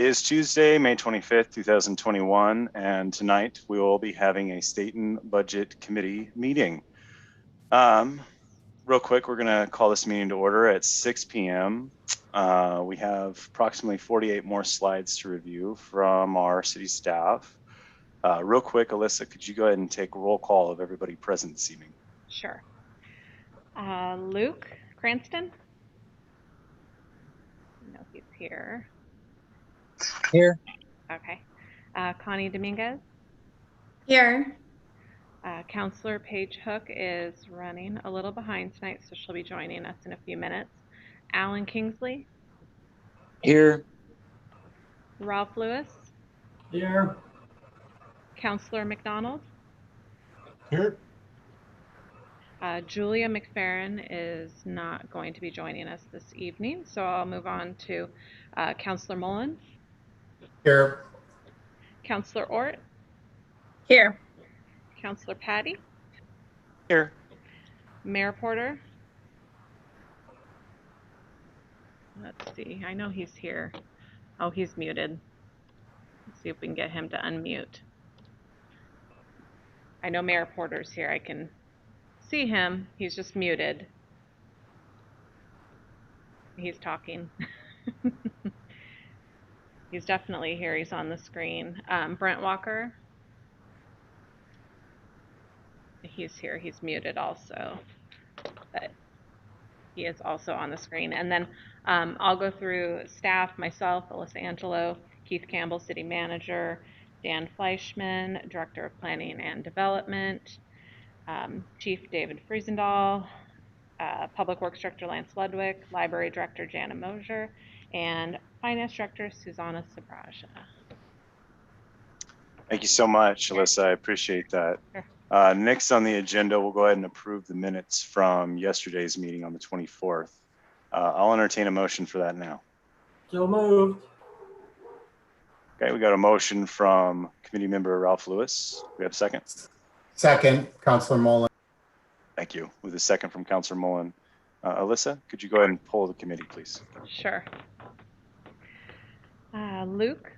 is Tuesday, May 25th, 2021, and tonight we will be having a Stayton Budget Committee meeting. Real quick, we're going to call this meeting to order at 6 p.m. We have approximately 48 more slides to review from our city staff. Real quick, Alyssa, could you go ahead and take a roll call of everybody present this evening? Sure. Luke Cranston? I know he's here. Here. Okay. Connie Dominguez? Here. Counselor Paige Hook is running a little behind tonight, so she'll be joining us in a few minutes. Alan Kingsley? Here. Ralph Lewis? Here. Counselor McDonald? Here. Julia McFerrin is not going to be joining us this evening, so I'll move on to Counselor Mullins. Here. Counselor Ort? Here. Counselor Patty? Here. Mayor Porter? Let's see, I know he's here. Oh, he's muted. Let's see if we can get him to unmute. I know Mayor Porter's here. I can see him. He's just muted. He's talking. He's definitely here. He's on the screen. Brent Walker? He's here. He's muted also, but he is also on the screen. And then I'll go through staff, myself, Alyssa Angelo, Keith Campbell, City Manager, Dan Fleischman, Director of Planning and Development, Chief David Friesendahl, Public Works Director Lance Ludwig, Library Director Jana Mosier, and Finance Director Susanna Sabraja. Thank you so much, Alyssa. I appreciate that. Sure. Next on the agenda, we'll go ahead and approve the minutes from yesterday's meeting on the 24th. I'll entertain a motion for that now. So moved. Okay, we got a motion from committee member Ralph Lewis. We have a second. Second, Councilor Mullen. Thank you. With a second from Councilor Mullen. Alyssa, could you go ahead and poll the committee, please? Sure. Luke?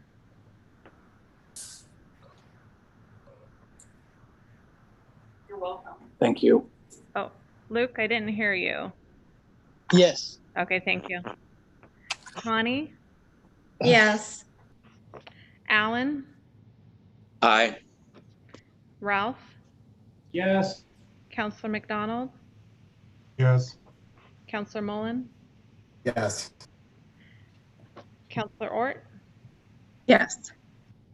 You're welcome. Thank you. Oh, Luke, I didn't hear you. Yes. Okay, thank you. Connie? Yes. Alan? Aye. Ralph? Yes. Counselor McDonald? Yes. Counselor Mullen? Yes. Counselor Ort? Yes.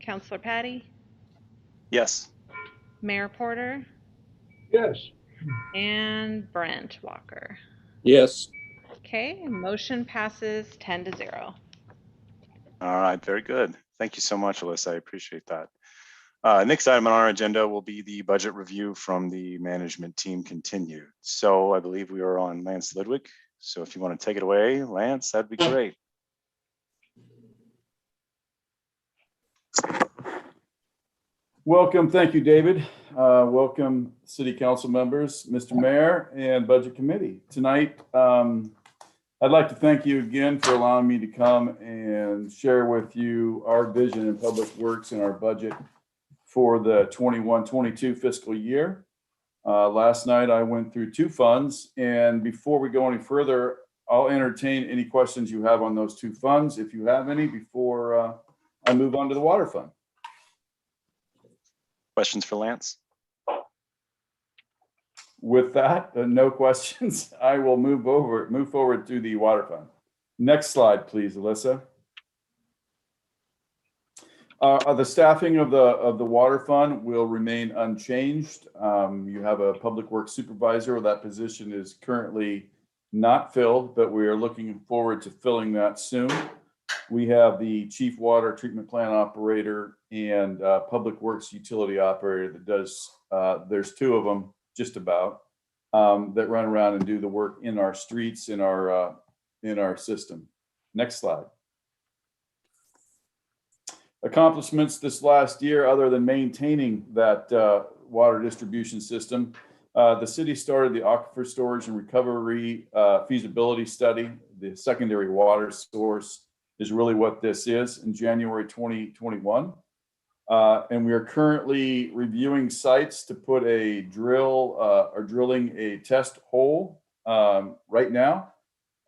Counselor Patty? Yes. Mayor Porter? Yes. And Brent Walker. Yes. Okay, motion passes 10-0. All right, very good. Thank you so much, Alyssa. I appreciate that. Next item on our agenda will be the budget review from the management team continued. So I believe we are on Lance Ludwig. So if you want to take it away, Lance, that'd be great. Welcome. Thank you, David. Welcome, City Council members, Mr. Mayor, and Budget Committee. Tonight, I'd like to thank you again for allowing me to come and share with you our vision in Public Works and our budget for the 21-22 fiscal year. Last night, I went through two funds, and before we go any further, I'll entertain any questions you have on those two funds, if you have any, before I move on to the water fund. Questions for Lance? With that, no questions. I will move forward to the water fund. Next slide, please, Alyssa. The staffing of the water fund will remain unchanged. You have a public works supervisor. That position is currently not filled, but we are looking forward to filling that soon. We have the chief water treatment plant operator and public works utility operator that does, there's two of them just about, that run around and do the work in our streets, in our system. Next slide. Accomplishments this last year, other than maintaining that water distribution system, the city started the Aquifer storage and recovery feasibility study, the secondary water source is really what this is, in January 2021. And we are currently reviewing sites to put a drilling a test hole right now.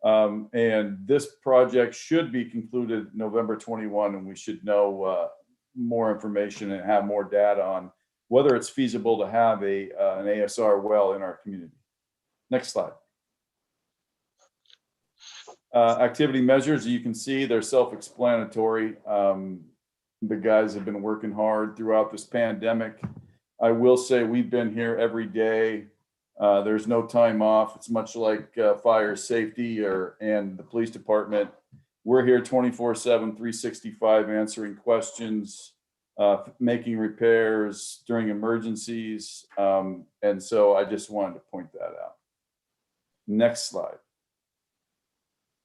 And this project should be concluded November 21, and we should know more information and have more data on whether it's feasible to have an ASR well in our community. Next slide. Activity measures, you can see they're self-explanatory. The guys have been working hard throughout this pandemic. I will say we've been here every day. There's no time off. It's much like fire safety and the police department. We're here 24/7, 365, answering questions, making repairs during emergencies. And so I just wanted to point that out. Next slide.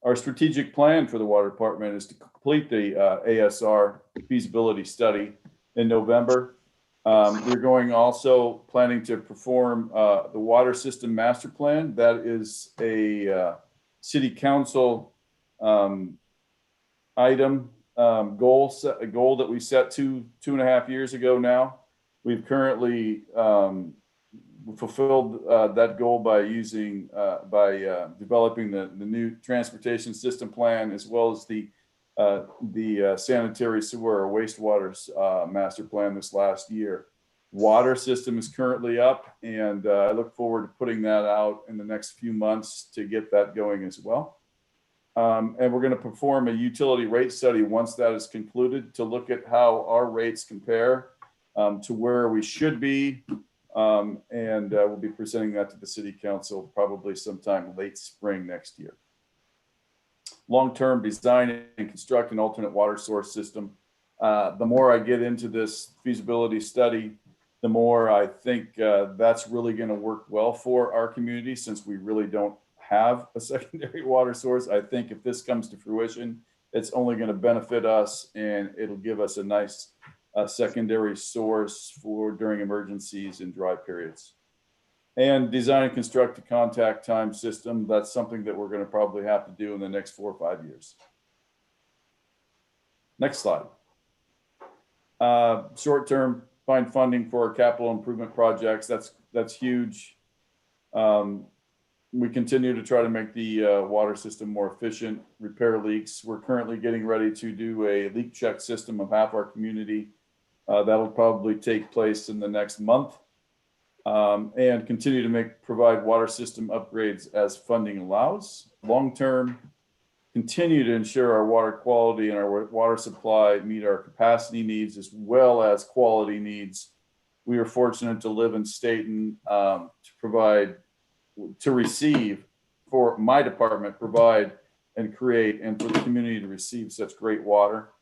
Our strategic plan for the water department is to complete the ASR feasibility study in November. We're also planning to perform the water system master plan. That is a city council item, goal that we set two and a half years ago now. We've currently fulfilled that goal by developing the new transportation system plan, as well as the sanitary sewer or wastewater master plan this last year. Water system is currently up, and I look forward to putting that out in the next few months to get that going as well. And we're going to perform a utility rate study once that is concluded to look at how our rates compare to where we should be. And we'll be presenting that to the city council probably sometime late spring next year. Long-term design and construct an alternate water source system. The more I get into this feasibility study, the more I think that's really going to work well for our community, since we really don't have a secondary water source. I think if this comes to fruition, it's only going to benefit us, and it'll give us a nice secondary source for during emergencies and dry periods. And design and construct a contact time system. That's something that we're going to probably have to do in the next 4 or 5 years. Next slide. Short-term, find funding for our capital improvement projects. That's huge. We continue to try to make the water system more efficient, repair leaks. We're currently getting ready to do a leak check system of half our community. That'll probably take place in the next month, and continue to provide water system upgrades as funding allows. Long-term, continue to ensure our water quality and our water supply meet our capacity needs as well as quality needs. We are fortunate to live in Stayton to receive, for my department, provide and create, and for the community to receive such great water.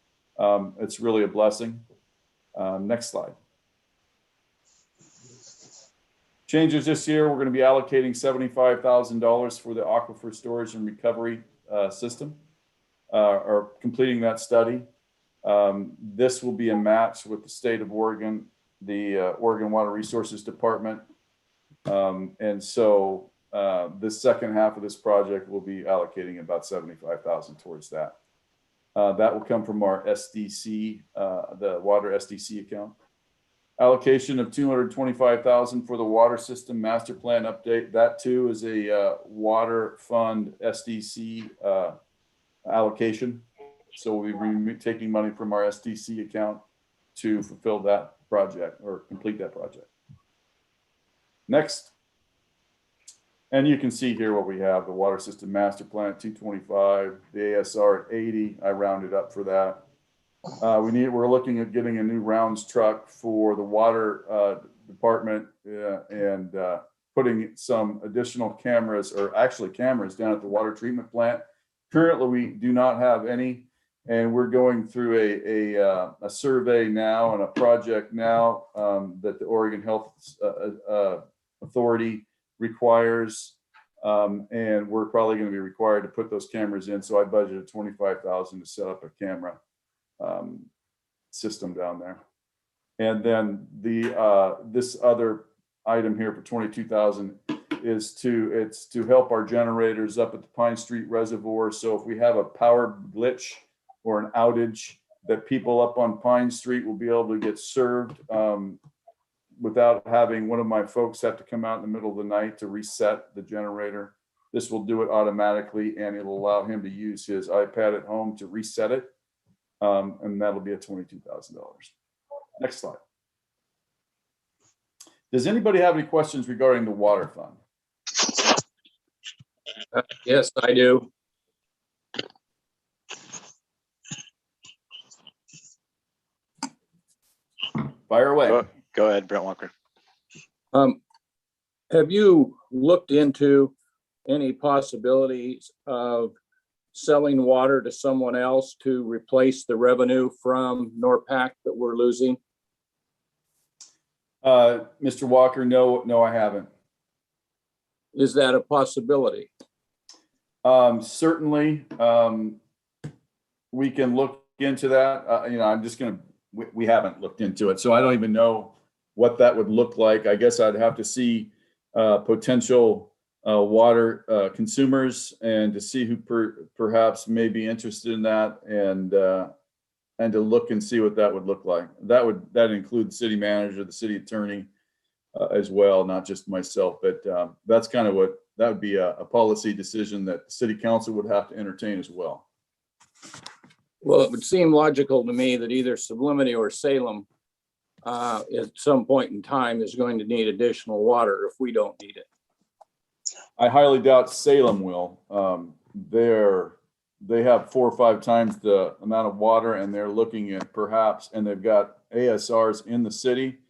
It's really a blessing. Next slide. Changes this year, we're going to be allocating $75,000 for the Aquifer storage and recovery system, or completing that study. This will be a match with the state of Oregon, the Oregon Water Resources Department. And so the second half of this project will be allocating about $75,000 towards that. That will come from our SDC, the water SDC account. Allocation of $225,000 for the water system master plan update. That too is a water fund SDC allocation. So we'll be taking money from our SDC account to fulfill that project or complete that project. Next. And you can see here what we have: the water system master plan at 225, the ASR at 80. I rounded up for that. We're looking at getting a new rounds truck for the water department, and putting some additional cameras, or actually cameras, down at the water treatment plant. Currently, we do not have any, and we're going through a survey now and a project now that the Oregon Health Authority requires, and we're probably going to be required to put those cameras in. So I budgeted $25,000 to set up a camera system down there. And then this other item here for $22,000 is to help our generators up at the Pine Street Reservoir. So if we have a power glitch or an outage, that people up on Pine Street will be able to get served without having one of my folks have to come out in the middle of the night to reset the generator. This will do it automatically, and it'll allow him to use his iPad at home to reset it. And that'll be at $22,000. Next slide. Does anybody have any questions regarding the water fund? Yes, I do. Fire away. Go ahead, Brent Walker. Have you looked into any possibilities of selling water to someone else to replace the revenue from NORPAC that we're losing? Mr. Walker, no, I haven't. Is that a possibility? Certainly, we can look into that. I'm just we haven't looked into it, so I don't even know what that would look like. I guess I'd have to see potential water consumers and to see who perhaps may be interested in that, and to look and see what that would look like. That include the city manager, the city attorney as well, not just myself. But that's kind of what that would be a policy decision that the city council would have to entertain as well. Well, it would seem logical to me that either Sublimity or Salem at some point in time is going to need additional water if we don't need it. I highly doubt Salem will. They have 4 or 5 times the amount of water, and they're looking at perhaps, and they've got ASRs in the city,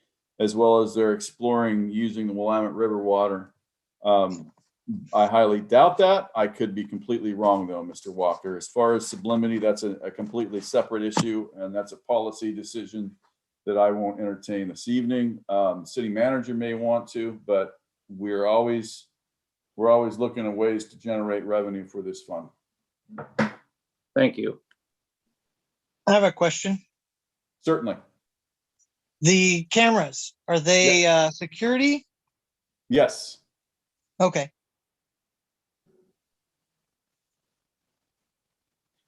as well as they're exploring using the Willamette River water. I highly doubt that. I could be completely wrong though, Mr. Walker. As far as Sublimity, that's a completely separate issue, and that's a policy decision that I won't entertain this evening. The city manager may want to, but we're always looking at ways to generate revenue for this fund. Thank you. I have a question. Certainly. The cameras, are they security? Yes. Okay.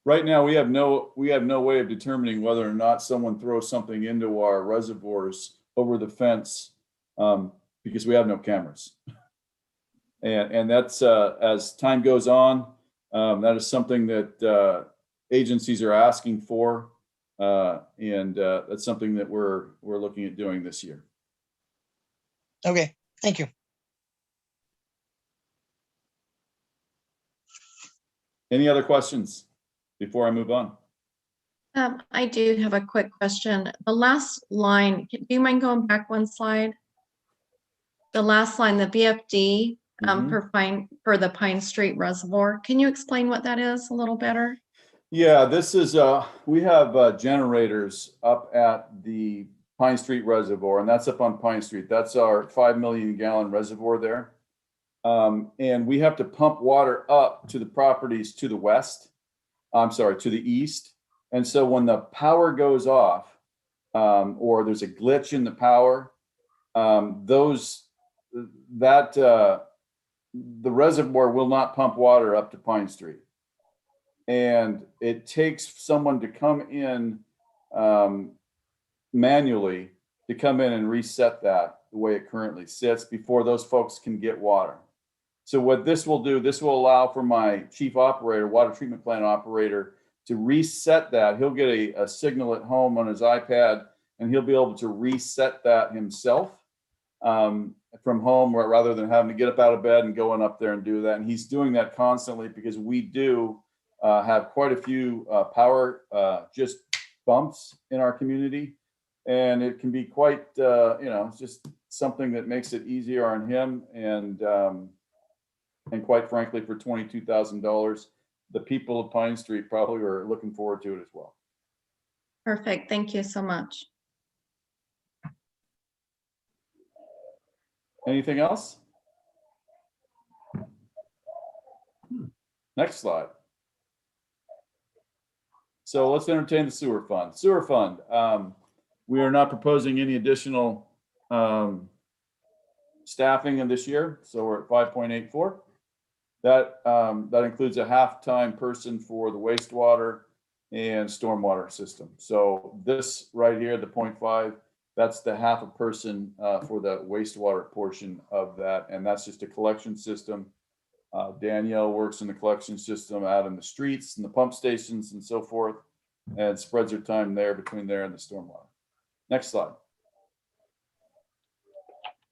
Right now, we have no way of determining whether or not someone throws something into our reservoirs over the fence because we have no cameras. And that's as time goes on, that is something that agencies are asking for, and that's something that we're looking at doing this year. Okay. Thank you. Any other questions before I move on? I do have a quick question. The last line, do you mind going back one slide? The last line, the VFD for the Pine Street Reservoir. Can you explain what that is a little better? Yeah, this is, we have generators up at the Pine Street Reservoir, and that's up on Pine Street. That's our 5 million gallon reservoir there. And we have to pump water up to the properties to the west. I'm sorry, to the east. And so when the power goes off, or there's a glitch in the power, the reservoir will not pump water up to Pine Street. And it takes someone to come in manually to come in and reset that the way it currently sits before those folks can get water. So what this will do, this will allow for my chief operator, water treatment plant operator, to reset that. He'll get a signal at home on his iPad, and he'll be able to reset that himself from home, rather than having to get up out of bed and going up there and do that. And he's doing that constantly because we do have quite a few power just bumps in our community. And it can be quite, just something that makes it easier on him. And quite frankly, for $22,000, the people of Pine Street probably are looking forward to it as well. Perfect. Thank you so much. Anything else? Next slide. So let's entertain the sewer fund. Sewer fund. We are not proposing any additional staffing in this year, so we're at 5.84. That includes a half-time person for the wastewater and stormwater system. So this right here, the 0.5, that's the half a person for the wastewater portion of that. And that's just a collection system. Danielle works in the collection system out in the streets and the pump stations and so forth, and spreads her time there between there and the stormwater. Next slide.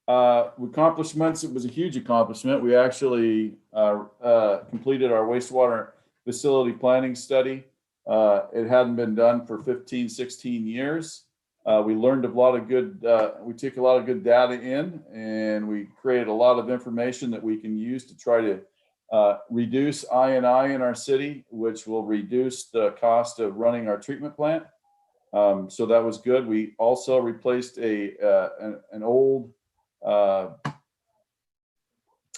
Accomplishments, it was a huge accomplishment. We actually completed our wastewater facility planning study. It hadn't been done for 15, 16 years. We learned a lot of good, we took a lot of good data in, and we created a lot of information that we can use to try to reduce I&I in our city, which will reduce the cost of running our treatment plant. So that was good. We also replaced an old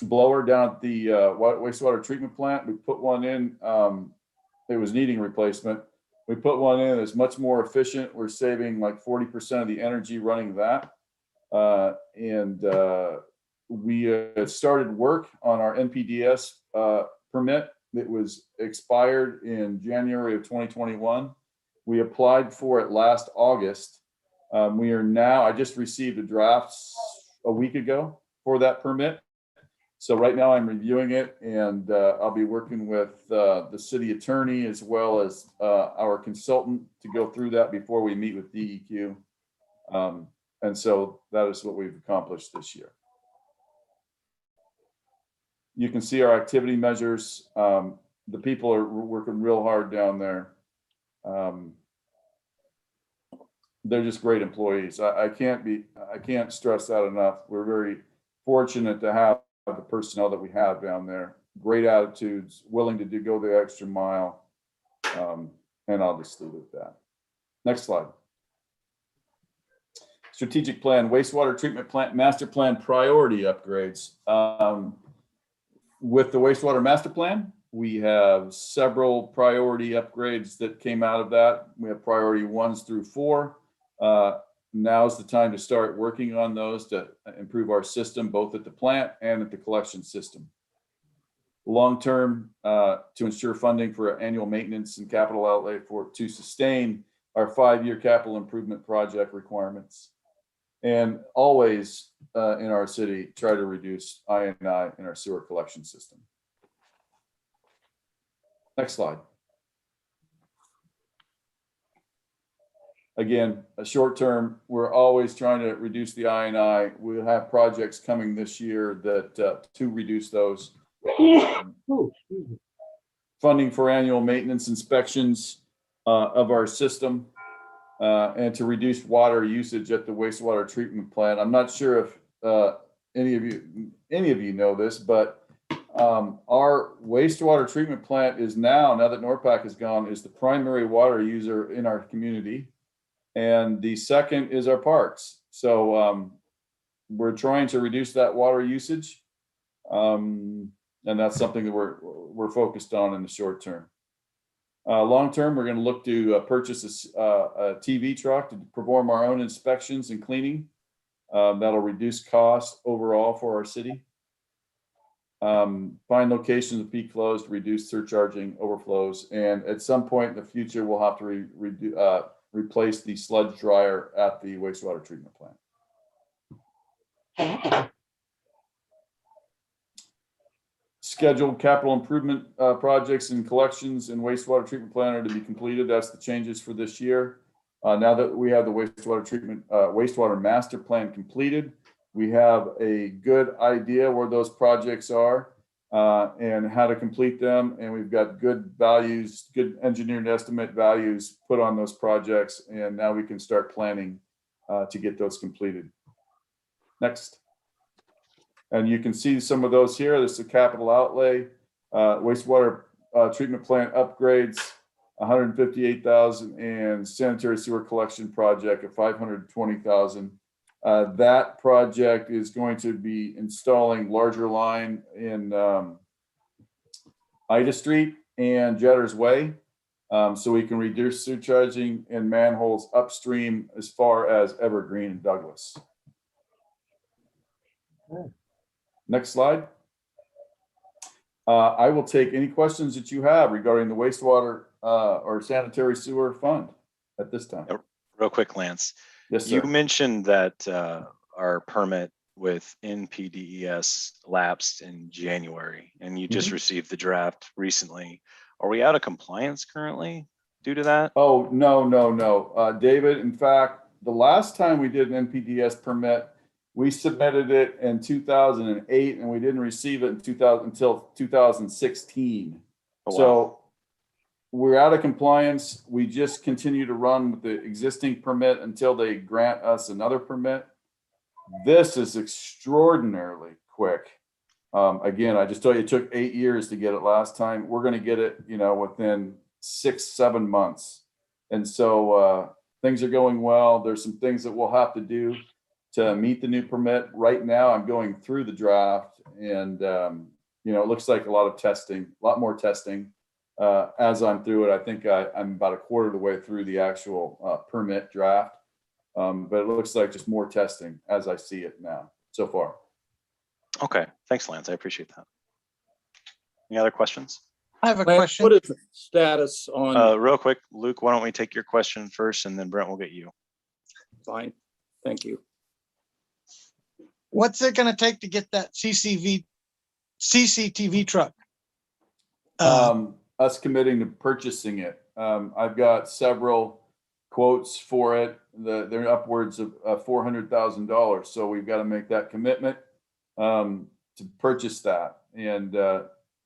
blower down at the wastewater treatment plant. We put one in, it was needing replacement. We put one in that's much more efficient. We're saving like 40% of the energy running that. We started work on our NPDES permit that was expired in January of 2021. We applied for it last August. We are now, I just received a draft a week ago for that permit. So right now I'm reviewing it, and I'll be working with the city attorney as well as our consultant to go through that before we meet with DEQ. And so that is what we've accomplished this year. You can see our activity measures. The people are working real hard down there. They're just great employees. I can't stress that enough. We're very fortunate to have the personnel that we have down there. Great attitudes, willing to go the extra mile. And I'll just leave it at that. Next slide. Strategic plan, wastewater treatment plant master plan priority upgrades. With the wastewater master plan, we have several priority upgrades that came out of that. We have priority 1s through 4. Now's the time to start working on those to improve our system, both at the plant and at the collection system. Long-term, to ensure funding for annual maintenance and capital outlay to sustain our 5-year capital improvement project requirements. And always in our city, try to reduce I&I in our sewer collection system. Next slide. Again, a short term, we're always trying to reduce the I&I. We'll have projects coming this year that to reduce those. Funding for annual maintenance inspections of our system and to reduce water usage at the wastewater treatment plant. I'm not sure if any of you know this, but our wastewater treatment plant is now that NORPAC is gone, is the primary water user in our community. And the second is our parks. So we're trying to reduce that water usage. And that's something that we're focused on in the short term. Long term, we're going to look to purchase a TV truck to perform our own inspections and cleaning. That'll reduce costs overall for our city. Find locations of peak flows to reduce surcharging overflows. And at some point in the future, we'll have to replace the sludge dryer at the wastewater treatment plant. Scheduled capital improvement projects and collections and wastewater treatment plant are to be completed. That's the changes for this year. Now that we have the wastewater master plan completed, we have a good idea where those projects are and how to complete them. And we've got good values, good engineered estimate values put on those projects. And now we can start planning to get those completed. Next. And you can see some of those here. This is a capital outlay, wastewater treatment plant upgrades, $158,000, and sanitary sewer collection project of $520,000. That project is going to be installing larger line in Ida Street and Jetter's Way, so we can reduce surcharging in manholes upstream as far as Evergreen and Douglas. Next slide. I will take any questions that you have regarding the wastewater or sanitary sewer fund at this time. Real quick, Lance, Yes, you sir. mentioned that our permit with NPDES lapsed in January, and you just received the draft recently. Are we out of compliance currently due to that? Oh, no. David, in fact, the last time we did an NPDES permit, we submitted it in 2008 and we didn't receive it until 2016. Oh, wow. So we're out of compliance. We just continue to run with the existing permit until they grant us another permit. This is extraordinarily quick. Again, I just told you it took 8 years to get it last time. We're going to get it, within 6-7 months. And so things are going well. There's some things that we'll have to do to meet the new permit. Right now, I'm going through the draft, and it looks like a lot of testing, a lot more testing. As I'm through it, I think I'm about a quarter of the way through the actual permit draft. But it looks like just more testing as I see it now so far. Okay, thanks, Lance. I appreciate that. Any other questions? I have a Lance, question. what is the status on, Real quick, Luke, why don't we take your question first, and then Brent will get you. fine, thank you. What's it gonna take to get that CCTV truck? Us committing to purchasing it. I've got several quotes for it. They're upwards of $400,000. So we've got to make that commitment to purchase that. And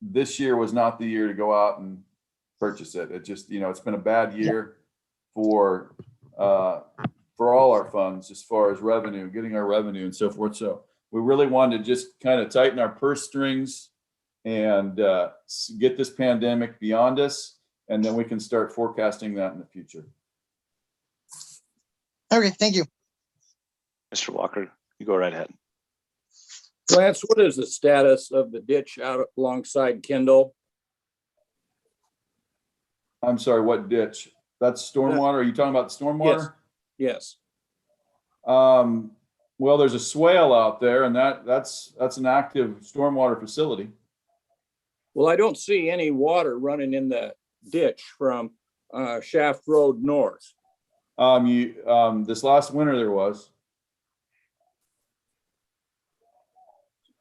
this year was not the year to go out and purchase it. It just, it's been a bad year for all our funds as far as revenue, getting our revenue and so forth. So we really wanted to just kind of tighten our purse strings and get this pandemic beyond us, and then we can start forecasting that in the future. Okay, thank you. Mr. Walker, you go right ahead. Lance, what is the status of the ditch out alongside Kendall? I'm sorry, what ditch? That's stormwater. Are you talking about the stormwater? Yes. Well, there's a swale out there, and that's an active stormwater facility. Well, I don't see any water running in the ditch from Shaft Road north. This last winter there was.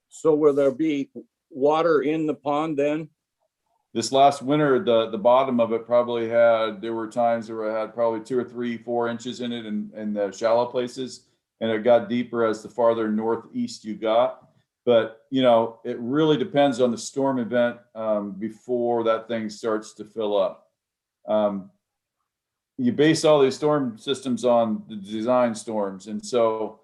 So will there be water in the pond then? This last winter, the bottom of it there were times where it had probably 2 or 3, 4 inches in it in the shallow places, and it got deeper as the farther northeast you got. But, it really depends on the storm event before that thing starts to fill up. You base all these storm systems on the design storms. And so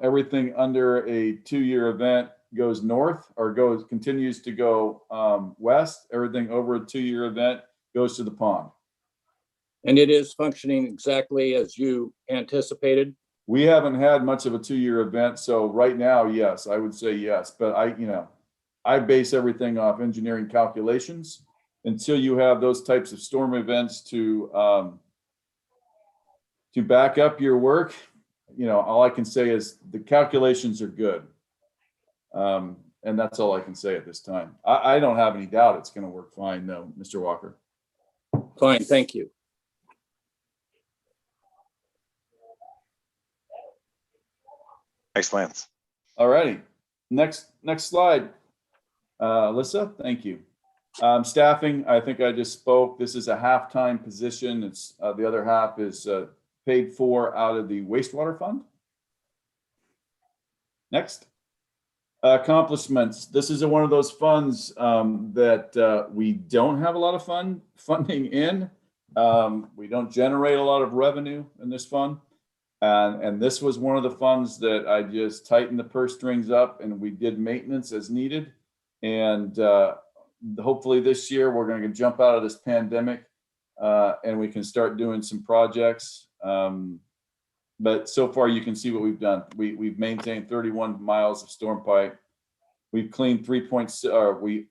everything under a 2-year event goes north or continues to go west. Everything over a 2-year event goes to the pond. And it is functioning exactly as you anticipated? We haven't had much of a 2-year event. So right now, yes, I would say yes. But I base everything off engineering calculations. Until you have those types of storm events to back up your work, all I can say is the calculations are good. And that's all I can say at this time. I don't have any doubt it's going to work fine though, Mr. Walker. Fine, thank you. Thanks, Lance. All righty. Next slide. Alyssa, thank you. Staffing, I think I just spoke. This is a half-time position. It's the other half is paid for out of the wastewater fund. Next. Accomplishments. This is one of those funds that we don't have a lot of funding in. We don't generate a lot of revenue in this fund. And this was one of the funds that I just tightened the purse strings up, and we did maintenance as needed. And hopefully this year we're going to jump out of this pandemic and we can start doing some projects. But so far you can see what we've done. We've maintained 31 miles of storm pipe. We've cleaned we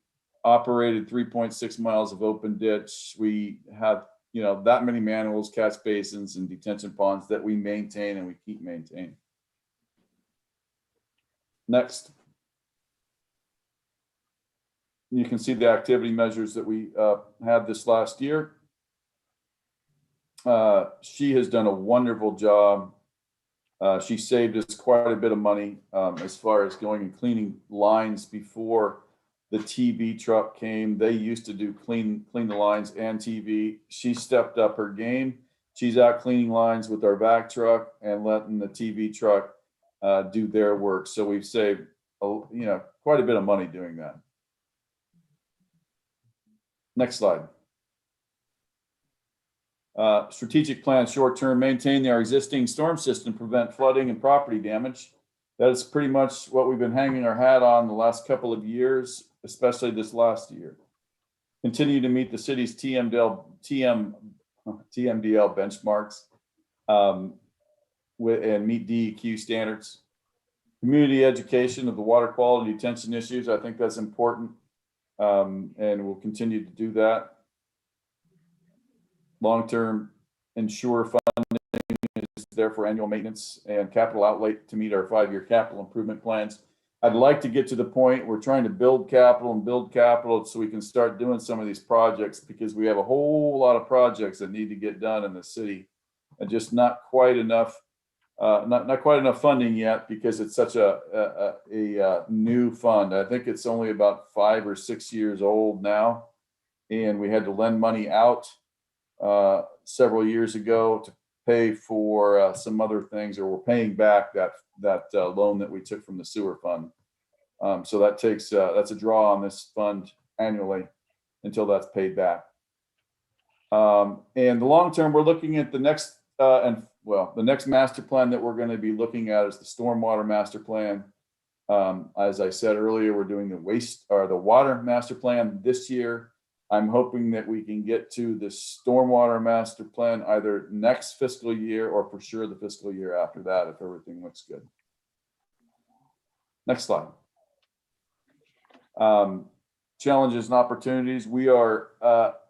operated 3.6 miles of open ditch. We have that many manholes, catch basins, and detention ponds that we maintain and we keep maintaining. Next. You can see the activity measures that we had this last year. She has done a wonderful job. She saved us quite a bit of money as far as going and cleaning lines before the TV truck came. They used to do clean the lines and TV. She stepped up her game. She's out cleaning lines with our vac truck and letting the TV truck do their work. So we've saved, quite a bit of money doing that. Next slide. Strategic plan, short-term, maintain our existing storm system, prevent flooding and property damage. That is pretty much what we've been hanging our hat on the last couple of years, especially this last year. Continue to meet the city's TMDL benchmarks and meet DEQ standards. Community education of the water quality detention issues. I think that's important, and we'll continue to do that. Long-term ensure funding is there for annual maintenance and capital outlay to meet our 5-year capital improvement plans. I'd like to get to the point we're trying to build capital so we can start doing some of these projects, because we have a whole lot of projects that need to get done in the city and just not quite enough not quite enough funding yet, because it's such a new fund. I think it's only about 5 or 6 years old now, and we had to lend money out several years ago to pay for some other things, or we're paying back that loan that we took from the sewer fund. So that takes that's a draw on this fund annually until that's paid back. And the long term, we're looking at the next the next master plan that we're going to be looking at is the stormwater master plan. As I said earlier, we're doing the water master plan this year. I'm hoping that we can get to the stormwater master plan either next fiscal year or for sure the fiscal year after that, if everything looks good. Next slide. Challenges and opportunities. We are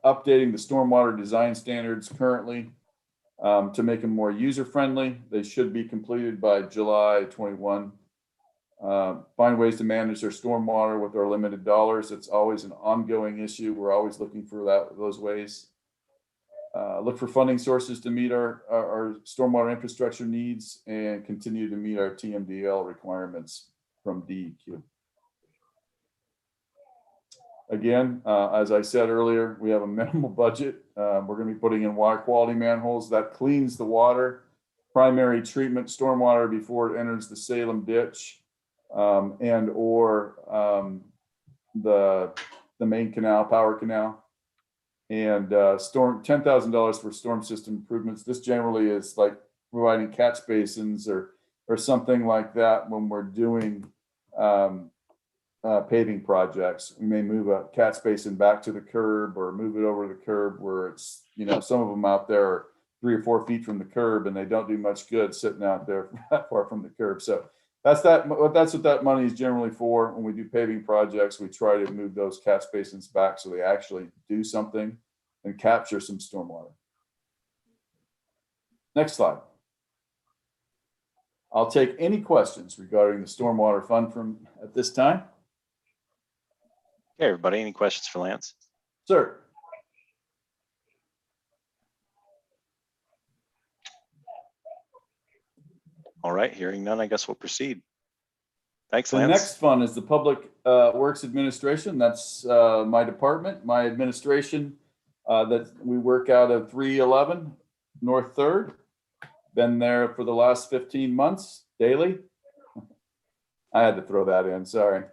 updating the stormwater design standards currently to make them more user-friendly. They should be completed by July 21. Find ways to manage their stormwater with our limited dollars. It's always an ongoing issue. We're always looking for those ways. Look for funding sources to meet our stormwater infrastructure needs and continue to meet our TMDL requirements from DEQ. Again, as I said earlier, we have a minimal budget. We're going to be putting in water quality manholes that cleans the water, primary treatment stormwater before it enters the Salem ditch, and or the main canal, power canal, and $10,000 for storm system improvements. This generally is like providing catch basins or something like that when we're doing paving projects. We may move a catch basin back to the curb or move it over to the curb where it's, some of them out there are 3 or 4 feet from the curb and they don't do much good sitting out there that far from the curb. So that's what that money is generally for. When we do paving projects, we try to move those catch basins back so they actually do something and capture some stormwater. Next slide. I'll take any questions regarding the stormwater fund from at this time. Hey, everybody, any questions for Lance? Sir. All right, hearing none, I guess we'll proceed. Thanks, The Lance. next fund is the Public Works Administration. That's my department, my administration that we work out of 311 North 3rd. Been there for the last 15 months daily. I had to throw that in, sorry.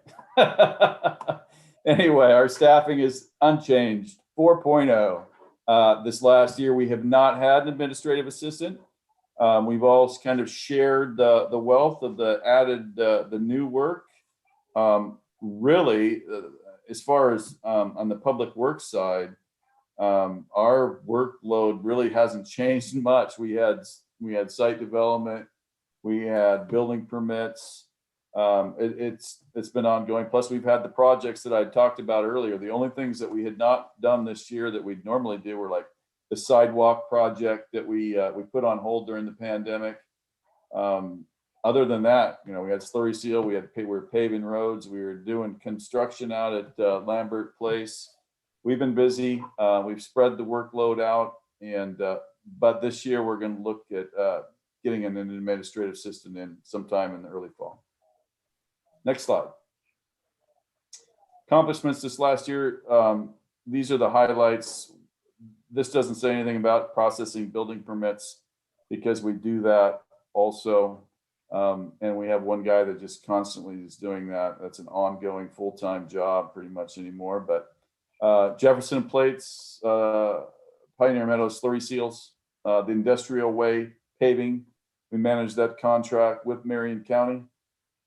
Anyway, our staffing is unchanged, 4.0. This last year, we have not had an administrative assistant. We've all kind of shared the wealth of the added, the new work. Really, as far as on the public works side, our workload really hasn't changed much. We had site development, we had building permits. It's been ongoing. Plus, we've had the projects that I talked about earlier. The only things that we had not done this year that we'd normally do were like the sidewalk project that we put on hold during the pandemic. Other than that, we had slurry seal, we were paving roads, we were doing construction out at Lambert Place. We've been busy. We've spread the workload out, and but this year we're going to look at getting an administrative assistant in sometime in the early fall. Next slide. Accomplishments this last year. These are the highlights. This doesn't say anything about processing building permits because we do that also. And we have one guy that just constantly is doing that. That's an ongoing full-time job pretty much anymore. But Jefferson Plates, Pioneer Meadows slurry seals, the industrial way paving. We managed that contract with Marion County.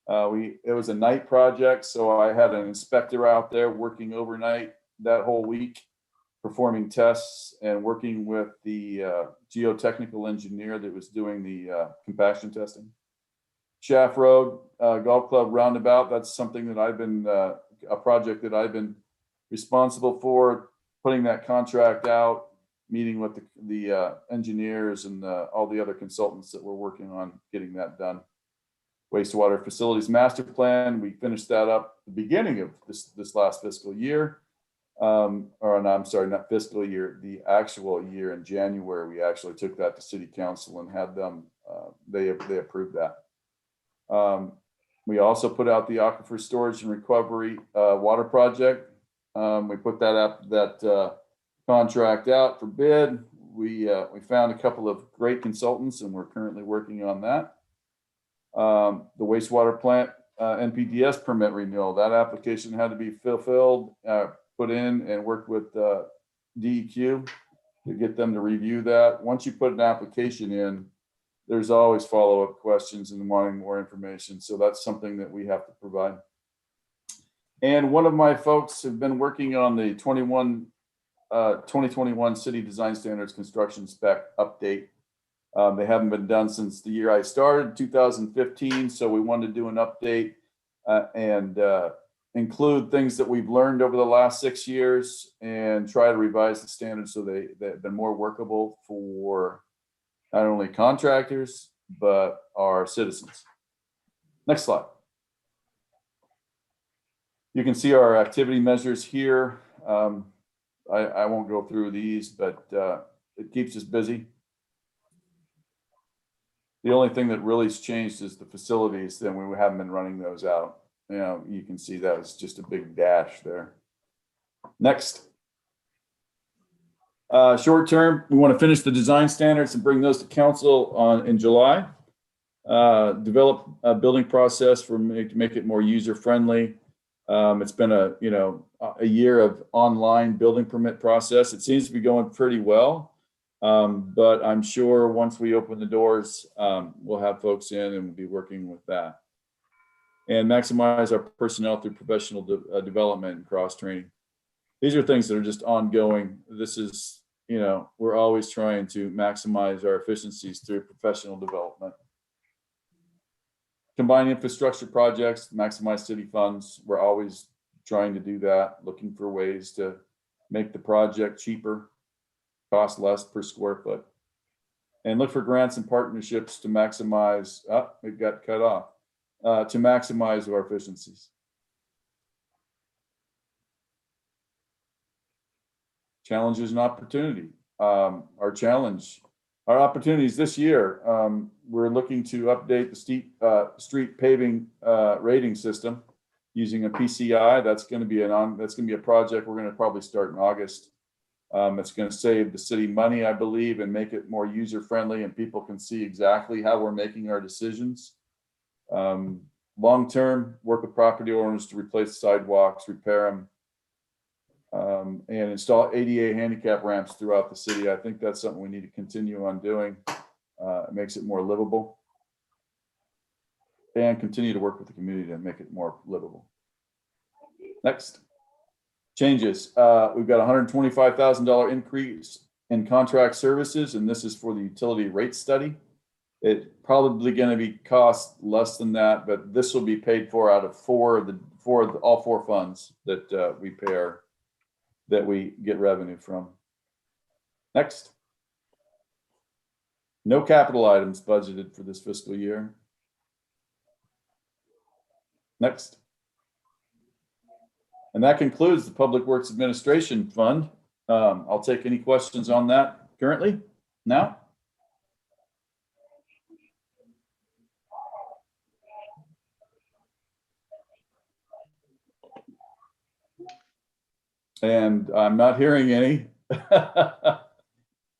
It was a night project, so I had an inspector out there working overnight that whole week, performing tests and working with the geotechnical engineer that was doing the compaction testing. Shaft Road Golf Club roundabout, that's something that I've been, a project that I've been responsible for, putting that contract out, meeting with the engineers and all the other consultants that were working on getting that done. Wastewater facilities master plan, we finished that up at the beginning of this last fiscal year. Or no, I'm sorry, not fiscal year, the actual year in January. We actually took that to city council and had them, they approved that. We also put out the Aquifer storage and recovery water project. We put that contract out for bid. We found a couple of great consultants and we're currently working on that. The wastewater plant NPDES permit renewal, that application had to be fulfilled, put in and worked with DEQ to get them to review that. Once you put an application in, there's always follow-up questions and wanting more information. So that's something that we have to provide. And one of my folks have been working on the 2021 City Design Standards Construction Spec update. They haven't been done since the year I started, 2015. So we wanted to do an update and include things that we've learned over the last 6 years and try to revise the standards so they've been more workable for not only contractors, but our citizens. Next slide. You can see our activity measures here. I won't go through these, but it keeps us busy. The only thing that really has changed is the facilities, then we haven't been running those out. You know, you can see that it's just a big dash there. Next. Short term, we want to finish the design standards and bring those to council in July. Develop a building process to make it more user friendly. It's been a year of online building permit process. It seems to be going pretty well, but I'm sure once we open the doors, we'll have folks in and we'll be working with that. And maximize our personnel through professional development and cross training. These are things that are just ongoing. This is, we're always trying to maximize our efficiencies through professional development. Combine infrastructure projects, maximize city funds. We're always trying to do that, looking for ways to make the project cheaper, cost less per square foot. And look for grants and partnerships to maximize, it got cut off, to maximize our efficiencies. Challenges and opportunity. Our opportunities this year, we're looking to update the street paving rating system using a PCI. That's going to be a project we're going to probably start in August. It's going to save the city money, I believe, and make it more user friendly, and people can see exactly how we're making our decisions. Long term, work with property owners to replace sidewalks, repair them. And install ADA handicap ramps throughout the city. I think that's something we need to continue on doing. It makes it more livable. And continue to work with the community to make it more livable. Next. Changes. We've got $125,000 increase in contract services, and this is for the utility rate study. It's probably going to be cost less than that, but this will be paid for out of all four funds that we pay that we get revenue from. Next. No capital items budgeted for this fiscal year. Next. And that concludes the Public Works Administration Fund. I'll take any questions on that currently. No? And I'm not hearing any.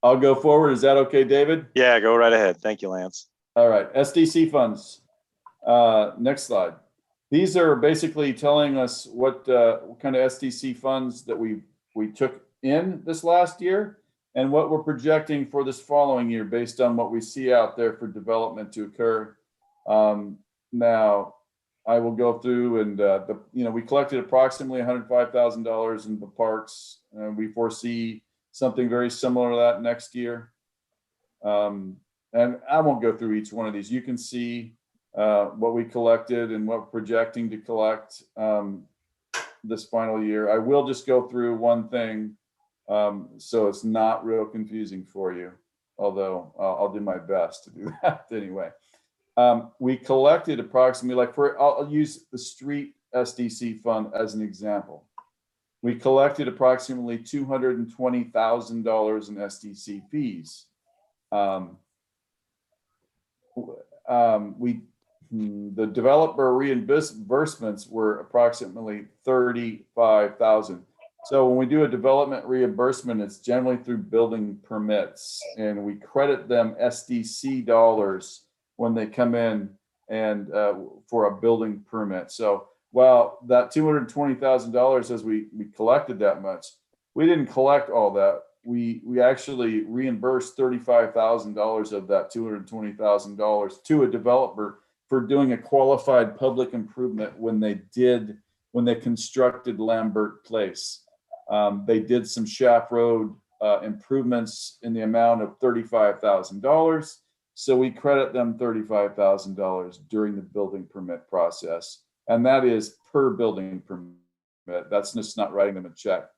I'll go forward. Is that okay, David? Yeah, go right ahead. Thank you, Lance. All right, SDC funds. Next slide. These are basically telling us what kind of SDC funds that we took in this last year and what we're projecting for this following year based on what we see out there for development to occur. Now, I will go through and we collected approximately $105,000 in the parks. We foresee something very similar to that next year. And I won't go through each one of these. You can see what we collected and what we're projecting to collect this final year. I will just go through one thing so it's not real confusing for you, although I'll do my best to do that anyway. We collected approximately, I'll use the street SDC fund as an example. We collected approximately $220,000 in SDC fees. The developer reimbursements were approximately $35,000. So when we do a development reimbursement, it's generally through building permits, and we credit them SDC dollars when they come in and for a building permit. So while that $220,000, as we collected that much, we didn't collect all that. We actually reimbursed $35,000 of that $220,000 to a developer for doing a qualified public improvement when they constructed Lambert Place. They did some shaft road improvements in the amount of $35,000. So we credit them $35,000 during the building permit process. And that is per building permit. That's just not writing them a check.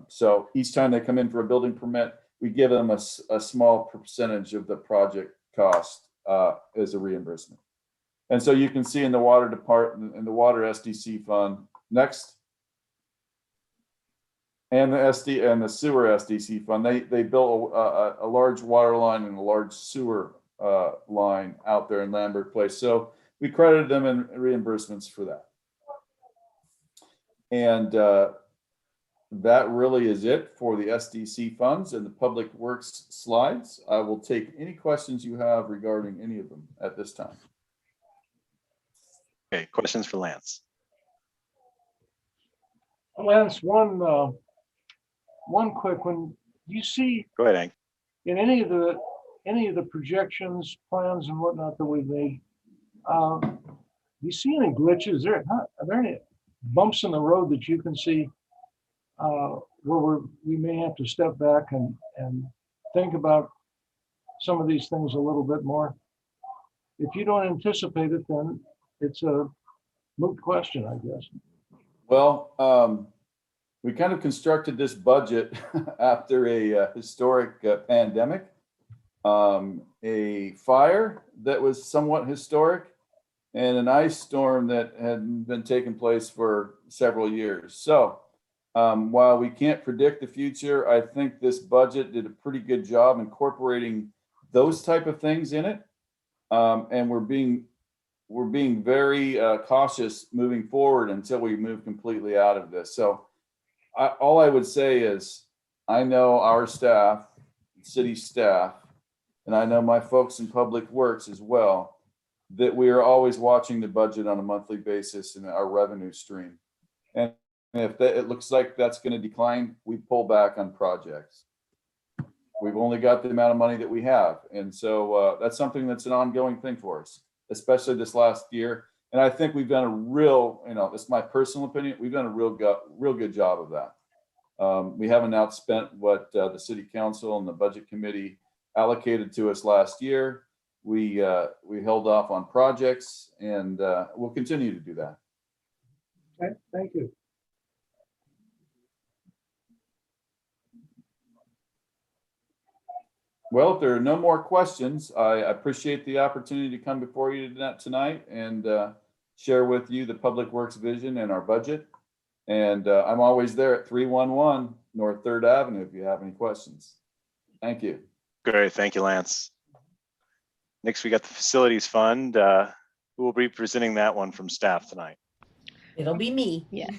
So each time they come in for a building permit, we give them a small percentage of the project cost as a reimbursement. And so you can see in the water department and the water SDC fund, next, and the sewer SDC fund, they built a large water line and a large sewer line out there in Lambert Place. So we credited them in reimbursements for that. And that really is it for the SDC funds and the public works slides. I will take any questions you have regarding any of them at this time. Okay, questions for Lance? Lance, one quick one. Do you see Go ahead, Hank. in any of the projections, plans, and whatnot that we've made, do you see any glitches? Are there any bumps in the road that you can see where we may have to step back and think about some of these things a little bit more? If you don't anticipate it, then it's a moot question, I guess. Well, we kind of constructed this budget after a historic pandemic, a fire that was somewhat historic, and an ice storm that had been taking place for several years. So while we can't predict the future, I think this budget did a pretty good job incorporating those type of things in it. And we're being very cautious moving forward until we move completely out of this. So all I would say is, I know our staff, city staff, and I know my folks in public works as well, that we are always watching the budget on a monthly basis and our revenue stream. And if it looks like that's going to decline, we pull back on projects. We've only got the amount of money that we have. And so that's something that's an ongoing thing for us, especially this last year. And I think we've done a real, this is my personal opinion, we've done a real good job of that. We haven't outspent what the city council and the budget committee allocated to us last year. We held off on projects, and we'll continue to do that. Okay, thank you. Well, if there are no more questions, I appreciate the opportunity to come before you tonight and share with you the Public Works vision and our budget. And I'm always there at 311 North 3rd Avenue if you have any questions. Thank you. Great, thank you, Lance. Next, we got the Facilities Fund. Who will be presenting that one from staff tonight? It'll be me. Yeah.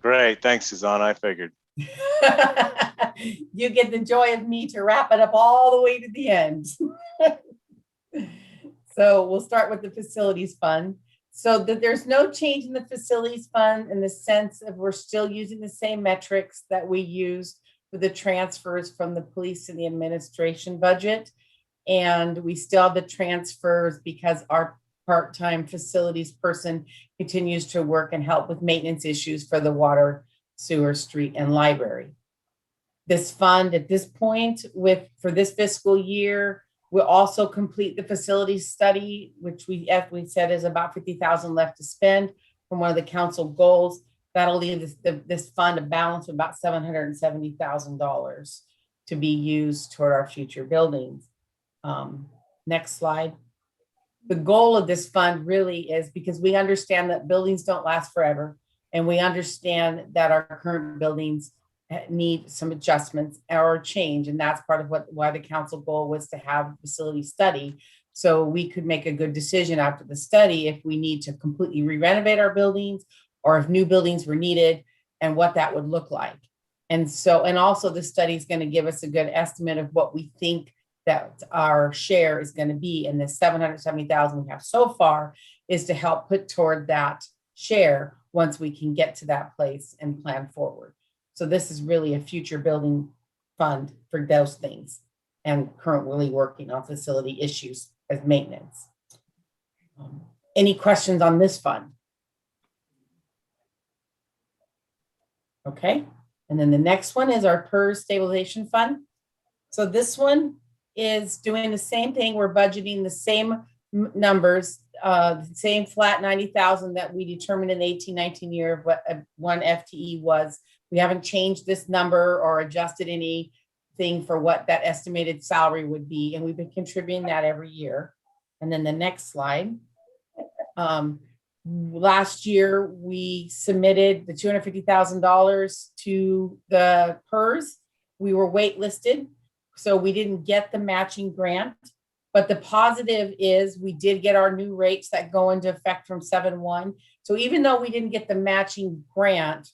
Great, thanks, Suzanne. I figured. You get the joy of me to wrap it up all the way to the end. So we'll start with the Facilities Fund. So that there's no change in the Facilities Fund in the sense of we're still using the same metrics that we used for the transfers from the police and the administration budget. And we still have the transfers because our part-time facilities person continues to work and help with maintenance issues for the water, sewer, street, and library. This fund at this point for this fiscal year, we'll also complete the facilities study, which we said is about 50,000 left to spend from one of the council goals. That'll leave this fund a balance of about $770,000 to be used toward our future buildings. Next slide. The goal of this fund really is because we understand that buildings don't last forever, and we understand that our current buildings need some adjustments or change, and that's part of why the council goal was to have a facility study, so we could make a good decision after the study if we need to completely re-renovate our buildings or if new buildings were needed and what that would look like. And also the study is going to give us a good estimate of what we think that our share is going to be, and the 770,000 we have so far is to help put toward that share once we can get to that place and plan forward. So this is really a future building fund for those things, and currently working on facility issues as maintenance. Any questions on this fund? Okay, and then the next one is our PERS stabilization fund. So this one is doing the same thing. We're budgeting the same numbers, same flat 90,000 that we determined in the 18-19 year of what one FTE was. We haven't changed this number or adjusted anything for what that estimated salary would be. And we've been contributing that every year. And then the next slide. Last year, we submitted the $250,000 to the PERS. We were waitlisted, so we didn't get the matching grant. But the positive is we did get our new rates that go into effect from 7/1. So even though we didn't get the matching grant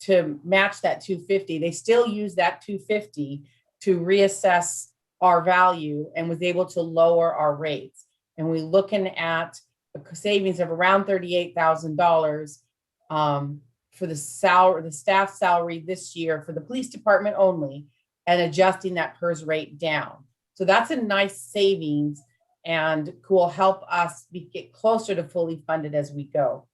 to match that 250, they still use that 250 to reassess our value and was able to lower our rates. And we're looking at a savings of around $38,000 for the staff salary this year for the police department only, and adjusting that PERS rate down. So that's a nice savings and will help us get closer to fully funded as we go.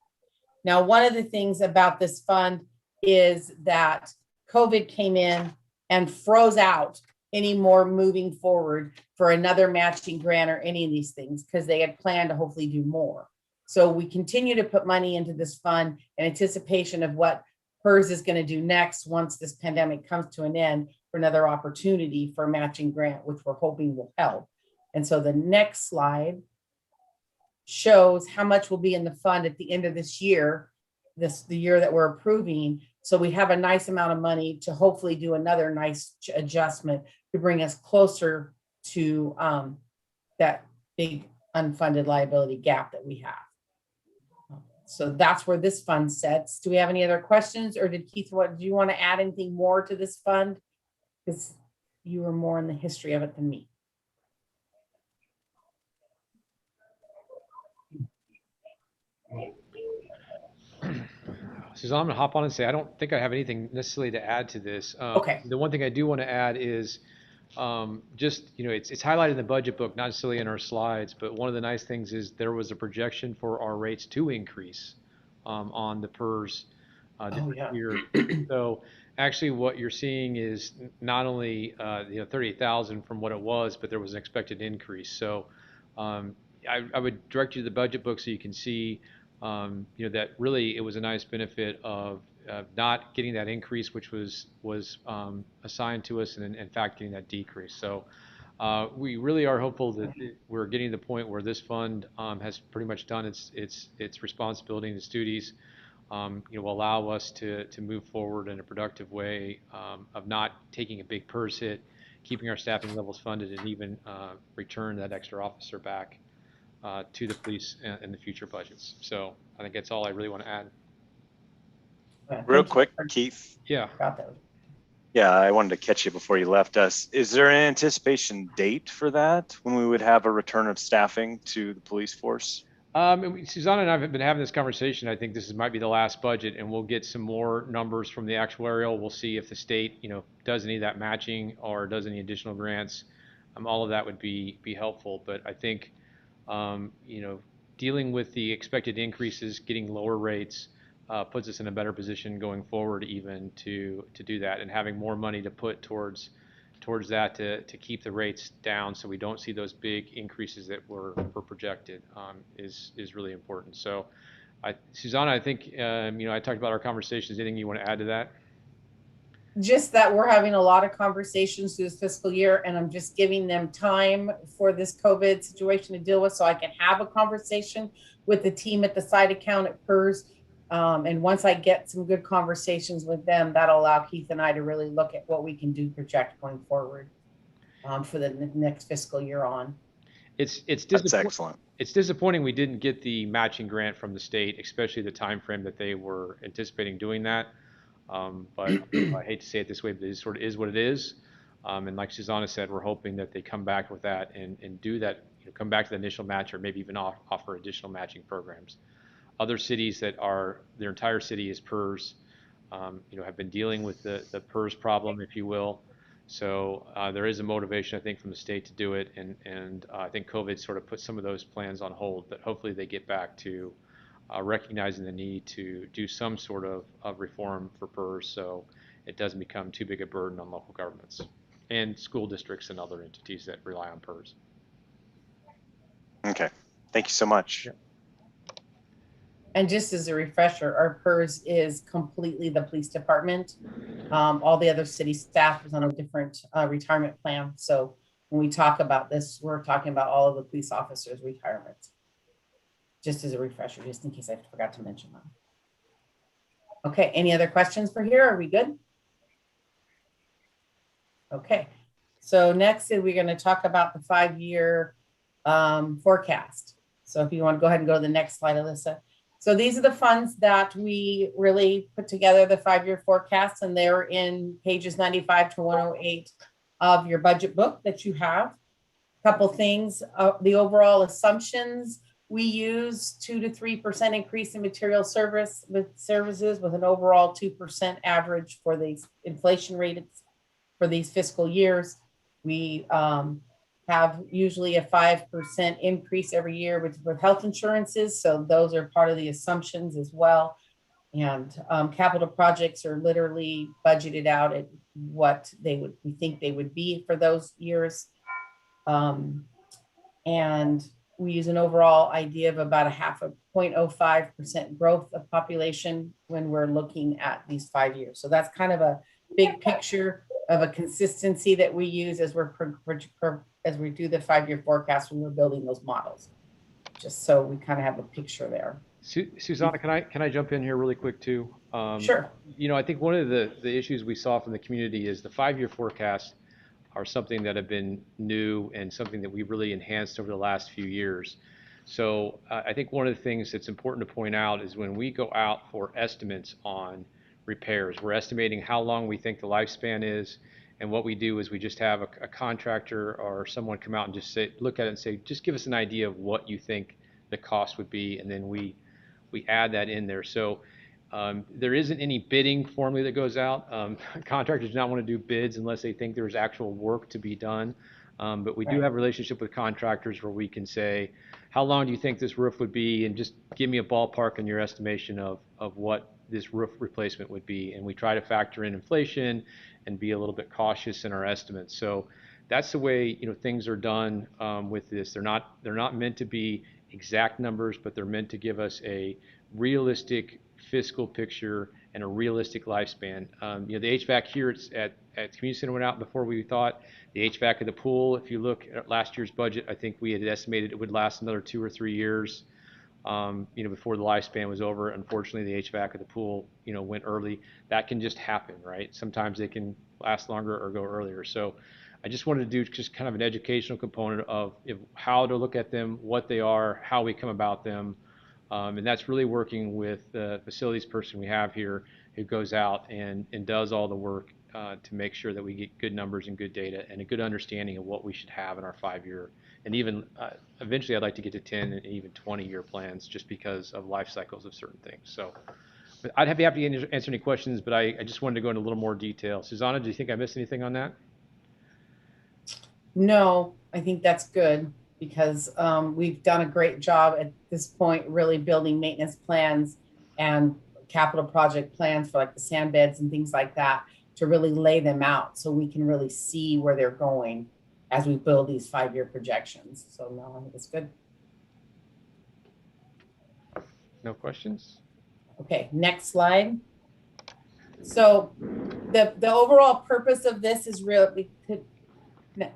Now, one of the things about this fund is that COVID came in and froze out any more moving forward for another matching grant or any of these things, because they had planned to hopefully do more. So we continue to put money into this fund in anticipation of what PERS is going to do next once this pandemic comes to an end, for another opportunity for a matching grant, which we're hoping will help. And so the next slide shows how much will be in the fund at the end of this year, the year that we're approving. So we have a nice amount of money to hopefully do another nice adjustment to bring us closer to that big unfunded liability gap that we have. So that's where this fund sets. Do we have any other questions, or did Keith, do you want to add anything more to this fund? Because you were more in the history of it than me. Suzanne, I'm gonna hop on and say, I don't think I have anything necessarily to add to this. Okay. The one thing I do want to add is just, it's highlighted in the budget book, not necessarily in our slides, but one of the nice things is there was a projection for our rates to increase on the PERS this year. So actually what you're seeing is not only 38,000 from what it was, but there was an expected increase. So I would direct you to the budget book so you can see that really it was a nice benefit of not getting that increase, which was assigned to us, and in fact getting that decrease. So we really are hopeful that we're getting to the point where this fund has pretty much done its responsibility and its duties. Will allow us to move forward in a productive way of not taking a big PERS hit keeping our staffing levels funded, and even return that extra officer back to the police in the future budgets. So I think that's all I really want to add. Real quick, Keith. Yeah. Yeah, I wanted to catch you before you left us. Is there an anticipation date for that, when we would have a return of staffing to the police force? Susanna and I have been having this conversation. I think this might be the last budget, and we'll get some more numbers from the actuarial. We'll see if the state, does any of that matching or does any additional grants. All of that would be helpful. But I think, dealing with the expected increases, getting lower rates, puts us in a better position going forward, even to do that, and having more money to put towards that to keep the rates down, so we don't see those big increases that were projected, is really important. So, Susanna, I think I talked about our conversations. Anything you want to add to that? Just that we're having a lot of conversations through this fiscal year, and I'm just giving them time for this COVID situation to deal with, so I can have a conversation with the team at the site account at PERS. And once I get some good conversations with them, that'll allow Keith and I to really look at what we can do project going forward for the next fiscal year on. That's excellent. It's disappointing we didn't get the matching grant from the state, especially the time frame that they were anticipating doing that. But I hate to say it this way, but it sort of is what it is. And like Susanna said, we're hoping that they come back with that and do that, come back to the initial match, or maybe even offer additional matching programs. Other cities that are, their entire city is PERS, have been dealing with the PERS problem, if you will. So there is a motivation, I think, from the state to do it. And I think COVID sort of put some of those plans on hold, but hopefully they get back to recognizing the need to do some sort of reform for PERS, so it doesn't become too big a burden on local governments and school districts and other entities that rely on PERS. Okay, thank you so much. Yeah. And just as a refresher, our PERS is completely the police department. All the other city staff is on a different retirement plan. So when we talk about this, we're talking about all of the police officers' retirements. Just as a refresher, just in case I forgot to mention that. Okay, any other questions for here? Are we good? Okay, so next we're going to talk about the 5-year forecast. So if you want to go ahead and go to the next slide, Alyssa. So these are the funds that we really put together, the 5-year forecast, and they're in pages 95 to 108 of your budget book that you have. A couple things, the overall assumptions, we use 2 to 3% increase in material services with an overall 2% average for the inflation rates for these fiscal years. We have usually a 5% increase every year with health insurances. So those are part of the assumptions as well. And capital projects are literally budgeted out at what we think they would be for those years. And we use an overall idea of about a 0.05% growth of population when we're looking at these 5 years. So that's kind of a big picture of a consistency that we use as we do the 5-year forecast when we're building those models. Just so we kind of have a picture there. Susanna, can I jump in here really quick too? Sure. I think one of the issues we saw from the community is the 5-year forecasts are something that have been new and something that we've really enhanced over the last few years. So I think one of the things that's important to point out is when we go out for estimates on repairs, we're estimating how long we think the lifespan is. And what we do is we just have a contractor or someone come out and just look at it and say, just give us an idea of what you think the cost would be. And then we add that in there. So there isn't any bidding formally that goes out. Contractors do not want to do bids unless they think there's actual work to be done. But we do have a relationship with contractors where we can say, how long do you think this roof would be? And just give me a ballpark in your estimation of what this roof replacement would be. And we try to factor in inflation and be a little bit cautious in our estimates. So that's the way things are done with this. They're not meant to be exact numbers, but they're meant to give us a realistic fiscal picture and a realistic lifespan. The HVAC here at Community Center went out before we thought. The HVAC of the pool, if you look at last year's budget, I think we had estimated it would last another 2 or 3 years, before the lifespan was over. Unfortunately, the HVAC of the pool, went early. That can just happen, right? Sometimes they can last longer or go earlier. So I just wanted to do just kind of an educational component of how to look at them, what they are, how we come about them. And that's really working with the facilities person we have here who goes out and does all the work to make sure that we get good numbers and good data and a good understanding of what we should have in our 5-year. And even eventually I'd like to get to 10 and even 20-year plans just because of life cycles of certain things. So but I'd be happy to answer any questions, but I just wanted to go into a little more detail. Susanna, do you think I missed anything on that? No, I think that's good because we've done a great job at this point, really building maintenance plans and capital project plans for like the sand beds and things like that to really lay them out so we can really see where they're going as we build these 5-year projections. So no, I think it's good. No questions? Okay, next slide. So the overall purpose of this is really,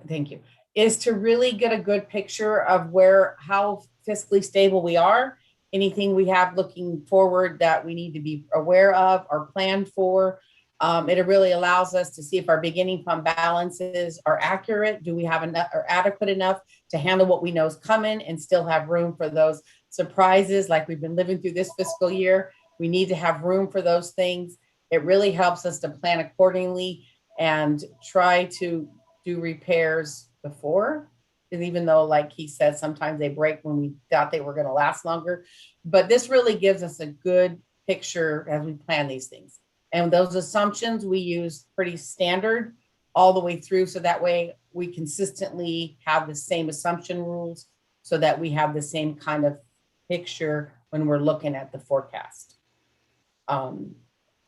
thank you, is to really get a good picture of how fiscally stable we are, anything we have looking forward that we need to be aware of or plan for. It really allows us to see if our beginning fund balances are accurate. Do we have enough or adequate enough to handle what we know is coming and still have room for those surprises like we've been living through this fiscal year? We need to have room for those things. It really helps us to plan accordingly and try to do repairs before. And even though, like he said, sometimes they break when we thought they were going to last longer. But this really gives us a good picture as we plan these things. And those assumptions we use pretty standard all the way through. So that way we consistently have the same assumption rules so that we have the same kind of picture when we're looking at the forecast.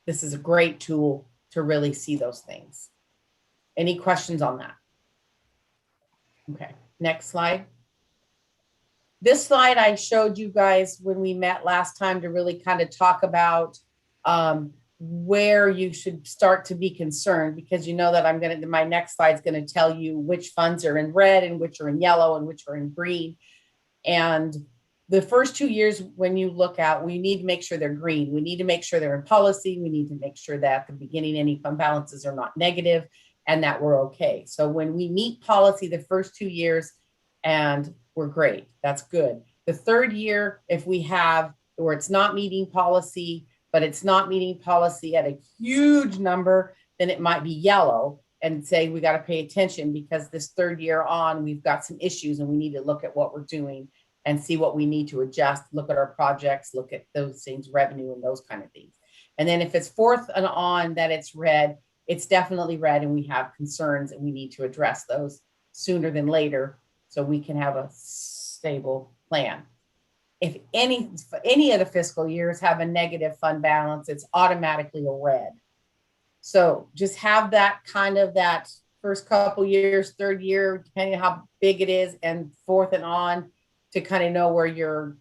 This is a great tool to really see those things. Any questions on that? Okay, next slide. This slide I showed you guys when we met last time to really kind of talk about where you should start to be concerned, because you know that my next slide is going to tell you which funds are in red and which are in yellow and which are in green. And the first 2 years when you look at, we need to make sure they're green. We need to make sure they're in policy. We need to make sure that at the beginning, any fund balances are not negative and that we're okay. So when we meet policy the first 2 years and we're great, that's good. The third year, if we have where it's not meeting policy, but it's not meeting policy at a huge number, then it might be yellow and say we got to pay attention because this third year on, we've got some issues and we need to look at what we're doing and see what we need to adjust, look at our projects, look at those things, revenue and those kind of things. And then if it's fourth and on that it's red, it's definitely red and we have concerns and we need to address those sooner than later so we can have a stable plan. If any of the fiscal years have a negative fund balance, it's automatically a red. So just have that kind of that first couple years, third year, depending on how big it is, and fourth and on to kind of know where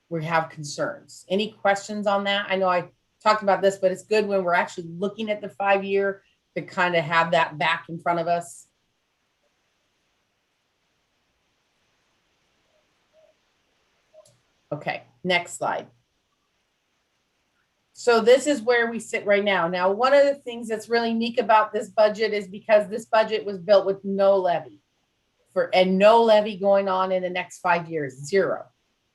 we have concerns. Any questions on that? I know I talked about this, but it's good when we're actually looking at the 5-year to kind of have that back in front of us. Okay, next slide. So this is where we sit right now. Now, one of the things that's really unique about this budget is because this budget was built with no levy and no levy going on in the next 5 years, zero.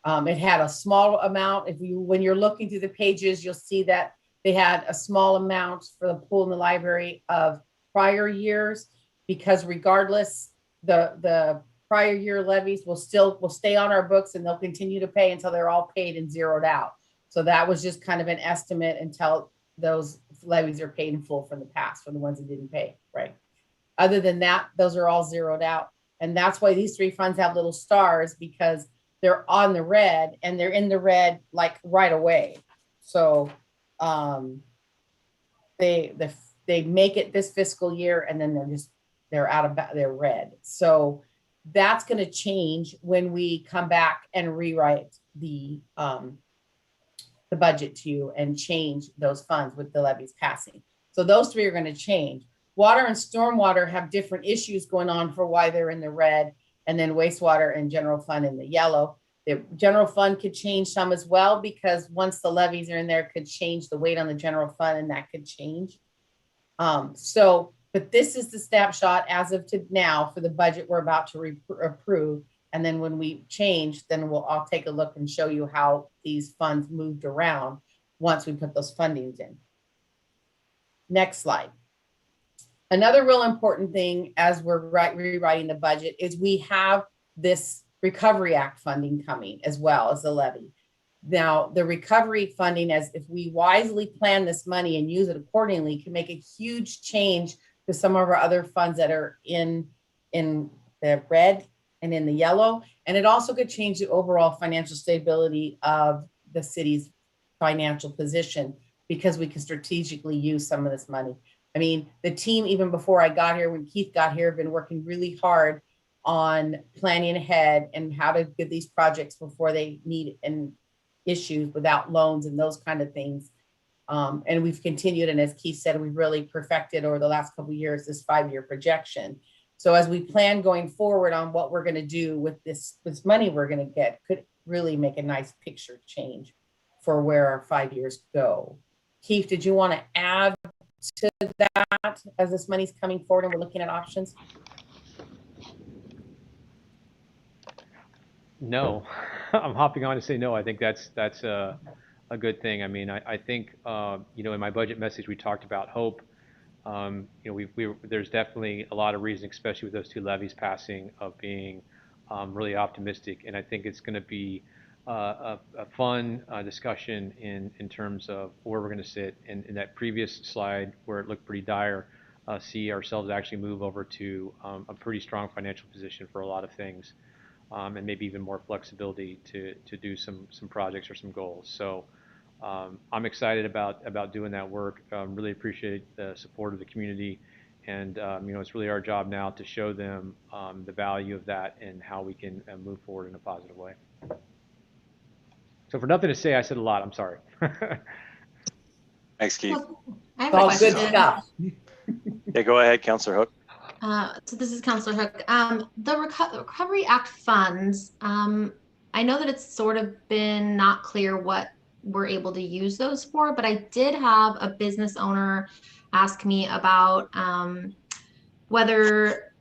It had a small amount. When you're looking through the pages, you'll see that they had a small amount for the pool in the library of prior years, because regardless, the prior year levies will stay on our books and they'll continue to pay until they're all paid and zeroed out. So that was just kind of an estimate until those levies are paid in full from the past for the ones that didn't pay, right? Other than that, those are all zeroed out. And that's why these 3 funds have little stars, because they're on the red and they're in the red like right away. So they make it this fiscal year and then they're red. So that's going to change when we come back and rewrite the budget to you and change those funds with the levies passing. So those 3 are going to change. Water and stormwater have different issues going on for why they're in the red, and then wastewater and general fund in the yellow. The general fund could change some as well, because once the levies are in there, it could change the weight on the general fund and that could change. So But this is the snapshot as of to now for the budget we're about to approve. And then when we change, then I'll take a look and show you how these funds moved around once we put those fundings in. Next slide. Another real important thing as we're rewriting the budget is we have this Recovery Act funding coming as well as the levy. Now, the recovery funding, as if we wisely plan this money and use it accordingly, can make a huge change to some of our other funds that are in the red and in the yellow. And it also could change the overall financial stability of the city's financial position because we can strategically use some of this money. I mean, the team, even before I got here, when Keith got here, have been working really hard on planning ahead and how to get these projects before they need and issues without loans and those kind of things. And we've continued, and as Keith said, we've really perfected over the last couple of years this 5-year projection. So as we plan going forward on what we're going to do with this money we're going to get, could really make a nice picture change for where our 5 years go. Keith, did you want to add to that as this money's coming forward and we're looking at options? No, I'm hopping on to say no. I think that's a good thing. I mean, I think, you know, in my budget message, we talked about hope. You know, there's definitely a lot of reason, especially with those 2 levies passing, of being really optimistic. And I think it's going to be a fun discussion in terms of where we're going to sit. And in that previous slide where it looked pretty dire, see ourselves actually move over to a pretty strong financial position for a lot of things. And maybe even more flexibility to do some projects or some goals. So I'm excited about doing that work. Really appreciate the support of the community, and you know, it's really our job now to show them the value of that and how we can move forward in a positive way. So for nothing to say, I said a lot. I'm sorry. Thanks, Keith. I have a All good question. stuff. Yeah, go ahead, Councilor Hook. So this is Councilor Hook. The Recovery Act funds, I know that it's sort of been not clear what we're able to use those for, but I did have a business owner ask me about whether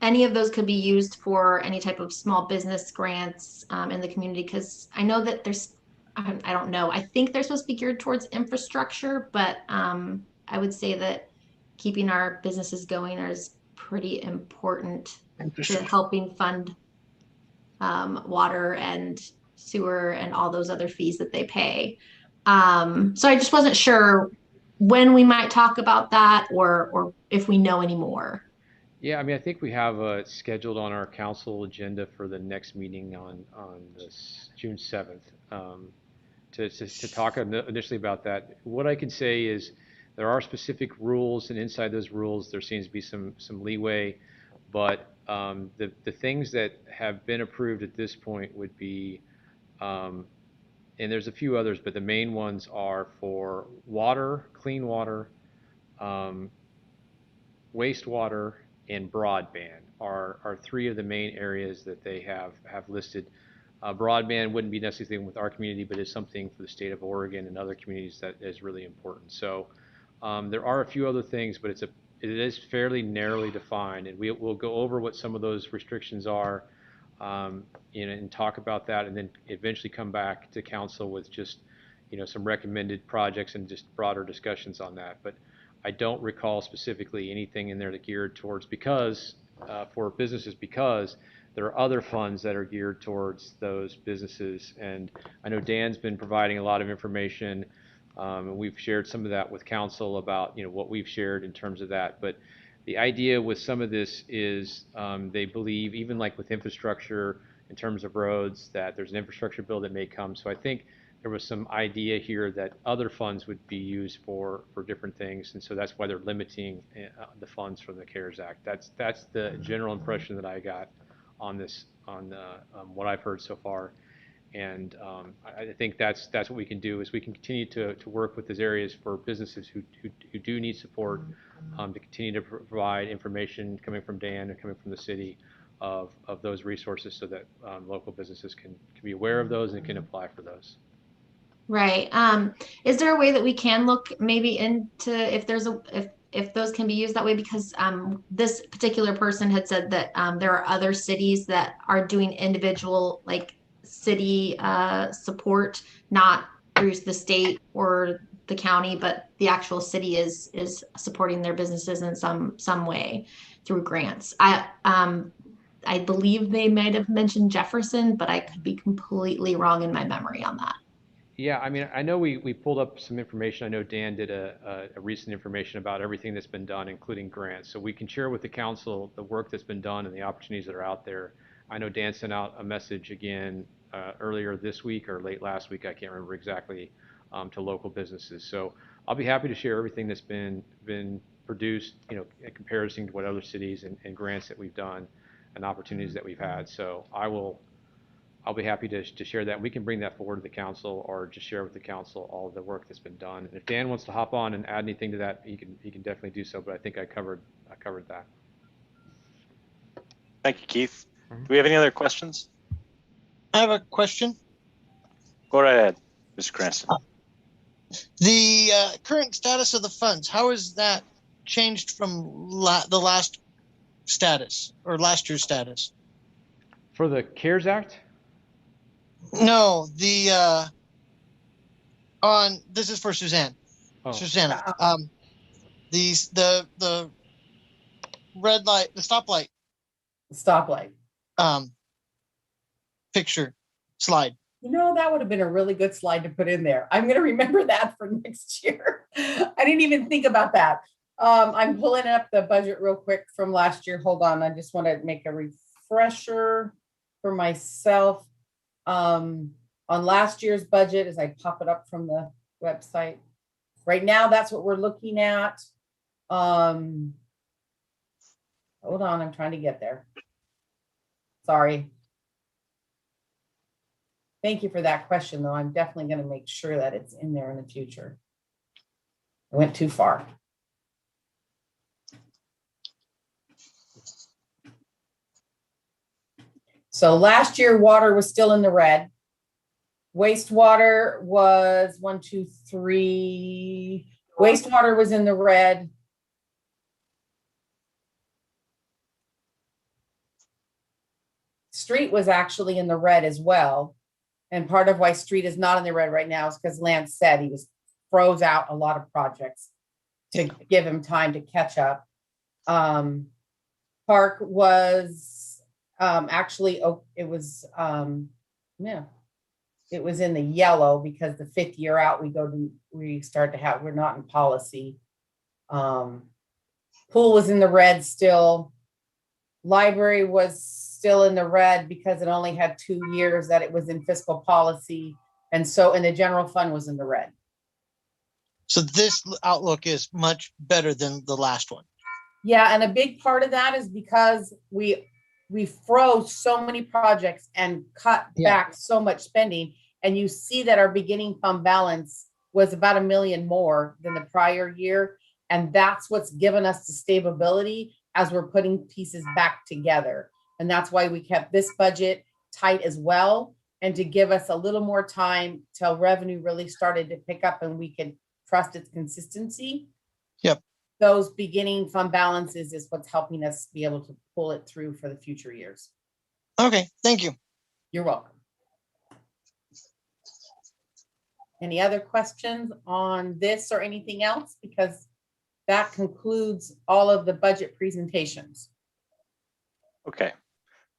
any of those could be used for any type of small business grants in the community, because I know that there's, I don't know, I think they're supposed to be geared towards infrastructure, but I would say that keeping our businesses going is pretty important to helping fund water and sewer and all those other fees that they pay. So I just wasn't sure when we might talk about that, or if we know any more. Yeah, I mean, I think we have scheduled on our council agenda for the next meeting on this June 7th to talk initially about that. What I can say is there are specific rules, and inside those rules there seems to be some leeway, but the things that have been approved at this point would be, and there's a few others, but the main ones are for water, clean water, wastewater, and broadband are 3 of the main areas that they have listed. Broadband wouldn't be necessarily with our community, but is something for the state of Oregon and other communities that is really important. So there are a few other things, but it is fairly narrowly defined, and we'll go over what some of those restrictions are, and talk about that, and then eventually come back to council with just, you know, some recommended projects and just broader discussions on that. But I don't recall specifically anything in there that geared towards, for businesses, because there are other funds that are geared towards those businesses. And I know Dan's been providing a lot of information, and we've shared some of that with council about, you know, what we've shared in terms of that. But the idea with some of this is they believe, even like with infrastructure in terms of roads, that there's an infrastructure bill that may come. So I think there was some idea here that other funds would be used for different things, and so that's why they're limiting the funds from the CARES Act. That's the general impression that I got on this, on what I've heard so far. And I think that's what we can do, is we can continue to work with these areas for businesses who do need support, to continue to provide information coming from Dan and coming from the city of those resources, so that local businesses can be aware of those and can apply for those. Right. Is there a way that we can look maybe into if if those can be used that way, because this particular person had said that there are other cities that are doing individual like city support, not through the state or the county, but the actual city is supporting their businesses in some way through grants. I believe they might have mentioned Jefferson, but I could be completely wrong in my memory on that. Yeah, I mean, I know we pulled up some information. I know Dan did a recent information about everything that's been done, including grants. So we can share with the council the work that's been done and the opportunities that are out there. I know Dan sent out a message again earlier this week or late last week, I can't remember exactly, to local businesses. So I'll be happy to share everything that's been produced, you know, in comparison to what other cities and grants that we've done and opportunities that we've had. So I'll be happy to share that. We can bring that forward to the council or just share with the council all of the work that's been done. And if Dan wants to hop on and add anything to that, he can definitely do so, but I think I covered that. Thank you, Keith. Do we have any other questions? I have a question. Go right ahead, Mr. Cranston. The current status of the funds, how has that changed from the last status or last year's status? For the CARES Act? No, this is for Suzanne. Oh. Susanna. The red light, the stoplight. Stoplight. Picture slide. You know, that would have been a really good slide to put in there. I'm going to remember that for next year. I didn't even think about that. I'm pulling up the budget real quick from last year. Hold on. I just want to make a refresher for myself. On last year's budget, as I pop it up from the website. Right now, that's what we're looking at. Hold on. I'm trying to get there. Sorry. Thank you for that question, though. I'm definitely going to make sure that it's in there in the future. I went too far. So last year, water was still in the red. Wastewater was 1, 2, 3. Wastewater was in the red. Street was actually in the red as well. And part of why street is not in the red right now is because Lance said he froze out a lot of projects to give him time to catch up. Park was actually, it was in the yellow because the 5th year out we start to have, we're not in policy. Pool was in the red still. Library was still in the red because it only had 2 years that it was in fiscal policy. And the general fund was in the red. So this outlook is much better than the last one. Yeah, and a big part of that is because we froze so many projects and cut back so much spending. And you see that our beginning fund balance was about $1 million more than the prior year. And that's what's given us the stability as we're putting pieces back together. And that's why we kept this budget tight as well. And to give us a little more time till revenue really started to pick up and we could trust its consistency. Yep. Those beginning fund balances is what's helping us be able to pull it through for the future years. Okay, thank you. You're welcome. Any other questions on this or anything else? Because that concludes all of the budget presentations. Okay.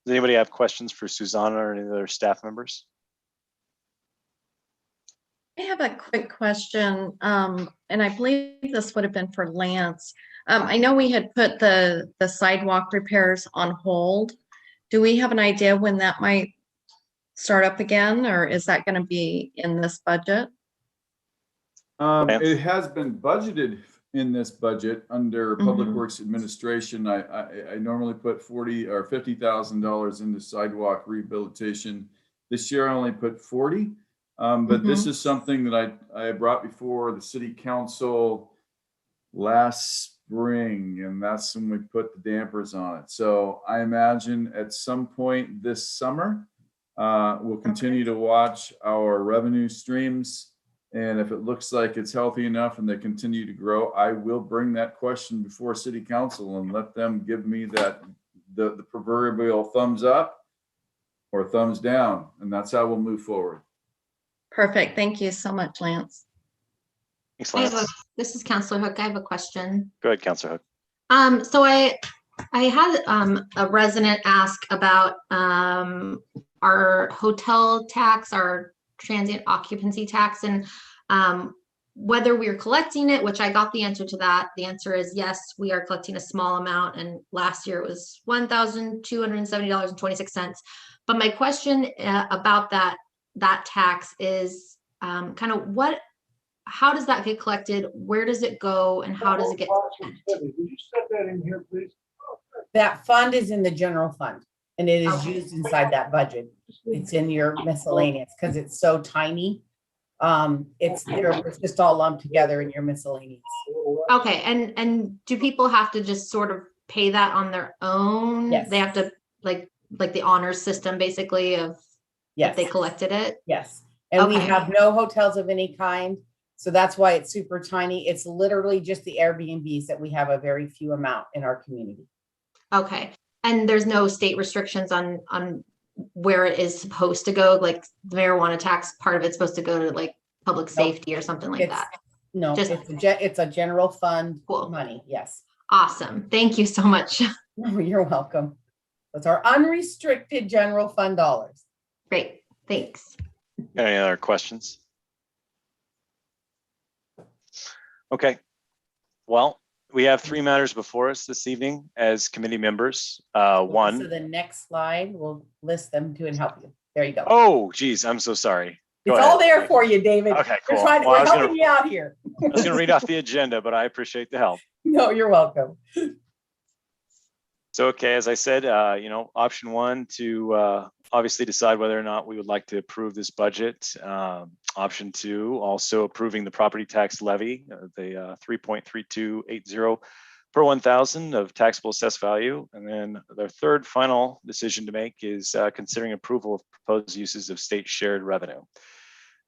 Does anybody have questions for Susanna or any other staff members? I have a quick question, and I believe this would have been for Lance. I know we had put the sidewalk repairs on hold. Do we have an idea when that might start up again, or is that going to be in this budget? It has been budgeted in this budget under Public Works Administration. I normally put $40,000 or $50,000 into sidewalk rehabilitation. This year I only put 40. But this is something that I brought before the city council last spring, and that's when we put the dampers on it. So I imagine at some point this summer, we'll continue to watch our revenue streams And if it looks like it's healthy enough and they continue to grow, I will bring that question before city council and let them give me that, the proverbial thumbs up or thumbs down. And that's how we'll move forward. Perfect. Thank you so much, Lance. Thanks, I have Lance. this is Counselor Hook. I have a question. Go ahead, Councilor Hook. So I had a resident ask about our hotel tax, our transient occupancy tax, and whether we're collecting it, which I got the answer to that. The answer is yes, we are collecting a small amount, and last year it was $1,270.26. But my question about that tax is kind of how does that get collected? Where does it go, and how does it get spent? Will you set that in here, please? That fund is in the general fund and it is Okay. used inside that budget. It's in your miscellaneous because it's so tiny. It's just all lumped together in your miscellaneous. Okay, and do people have to just sort of pay that on their own? Yes. They have to like the honors system basically of Yes. if they collected it? Yes. And we Okay. have no hotels of any kind. So that's why it's super tiny. It's literally just the Airbnbs that we have a very few amount in our community. Okay, and there's no state restrictions on where it is supposed to go, like the marijuana tax, part of it's supposed to go to like public safety or something like that? No, Just- it's a general fund Cool. money. Yes. Awesome, thank you so much. No, you're welcome. That's our unrestricted general fund dollars. Great, thanks. Any other questions? Okay. Well, we have 3 matters before us this evening as committee members. So One. the next slide, we'll list them to and help you. There you go. Oh, geez, I'm so sorry. Go It's ahead. all there for you, David. Okay, We're cool. trying to, Well, I we're was helping gonna- you out here. I was going to read off the agenda, but I appreciate the help. No, you're welcome. So, okay, as I said, option 1 to obviously decide whether or not we would like to approve this budget. Option 2, also approving the property tax levy, the 3.3280 per 1,000 of taxable assessed value. And then the third final decision to make is considering approval of proposed uses of state shared revenue.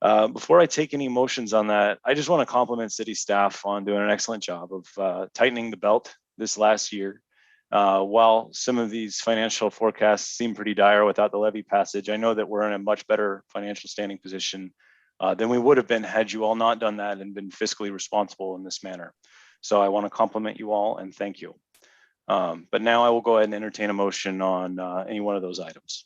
Before I take any motions on that, I just want to compliment city staff on doing an excellent job of tightening the belt this last year. While some of these financial forecasts seem pretty dire without the levy passage, I know that we're in a much better financial standing position than we would have been had you all not done that and been fiscally responsible in this manner. So I want to compliment you all and thank you. But now I will go ahead and entertain a motion on any one of those items.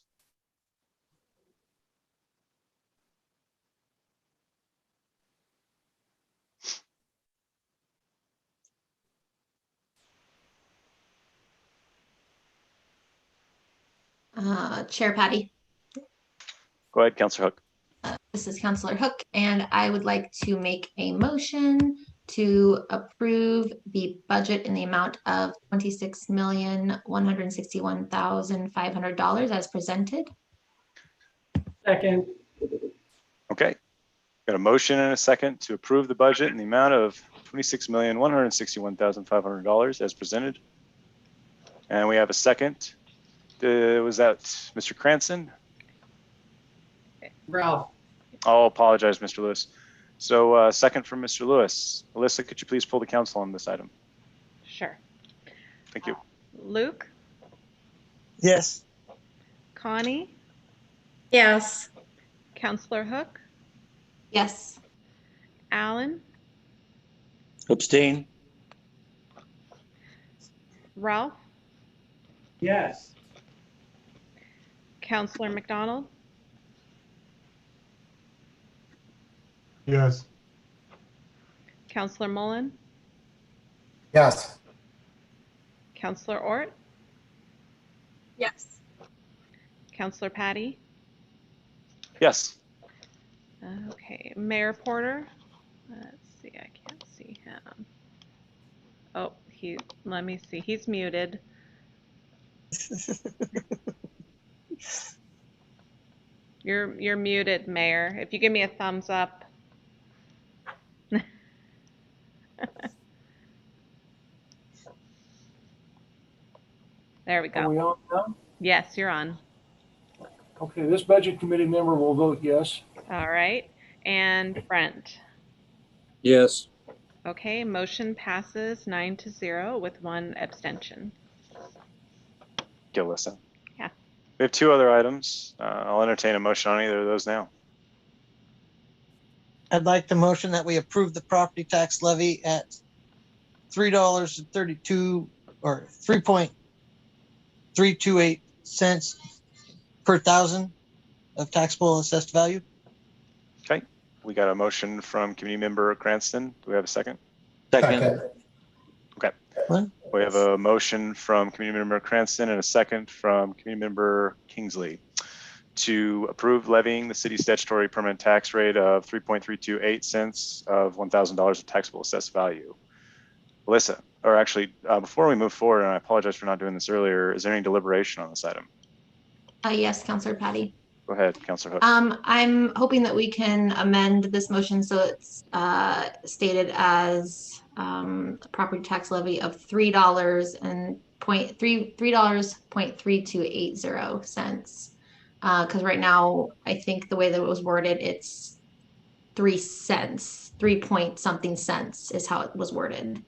Chair Patty, Go ahead, Councilor Hook. this is Counselor Hook, and I would like to make a motion to approve the budget in the amount of $26,161,500 as presented. Second. Okay. Got a motion and a second to approve the budget in the amount of $26,161,500 as presented. And we have a second. Was that Mr. Cranston? Ralph. I'll apologize, Mr. Lewis. So second from Mr. Lewis. Alyssa, could you please pull the council on this item? Sure. Thank you. Luke, Yes. Connie, Yes. Counselor Hook, Yes. Alan, Abstain. Ralph, Yes. Counselor McDonald, Yes. Counselor Mullen, Yes. Counselor Ort, Yes. Counselor Patty. Yes. Okay, Mayor Porter. Let's see, I can't see him. Oh, let me see, he's muted. You're muted, Mayor. If you give me a thumbs up. There we Are we go. on now? Yes, you're on. Okay, this budget committee member will vote yes. All right. and Brent. Yes. Okay, motion passes 9-0 with 1 abstention. Alyssa. Yeah. We have 2 other items. I'll entertain a motion on either of those now. I'd like the motion that we approve the property tax levy at $3.32 or 3.328 cents per thousand of taxable assessed value. Okay. We got a motion from committee member Cranston. Do we have a second? Second. Okay. What? We have a motion from committee member Cranston and a second from committee member Kingsley to approve levying the city statutory permanent tax rate of 3.328 cents of $1,000 of taxable assessed value. Alyssa, or actually, before we move forward, and I apologize for not doing this earlier, is there any deliberation on this item? Yes, Councilor Patty. Go ahead, Councilor Hook. I'm hoping that we can amend this motion so it's stated as a property tax levy of $3.3280. Because right now, I think the way that it was worded, it's 3 cents, 3 point something cents is how it was worded.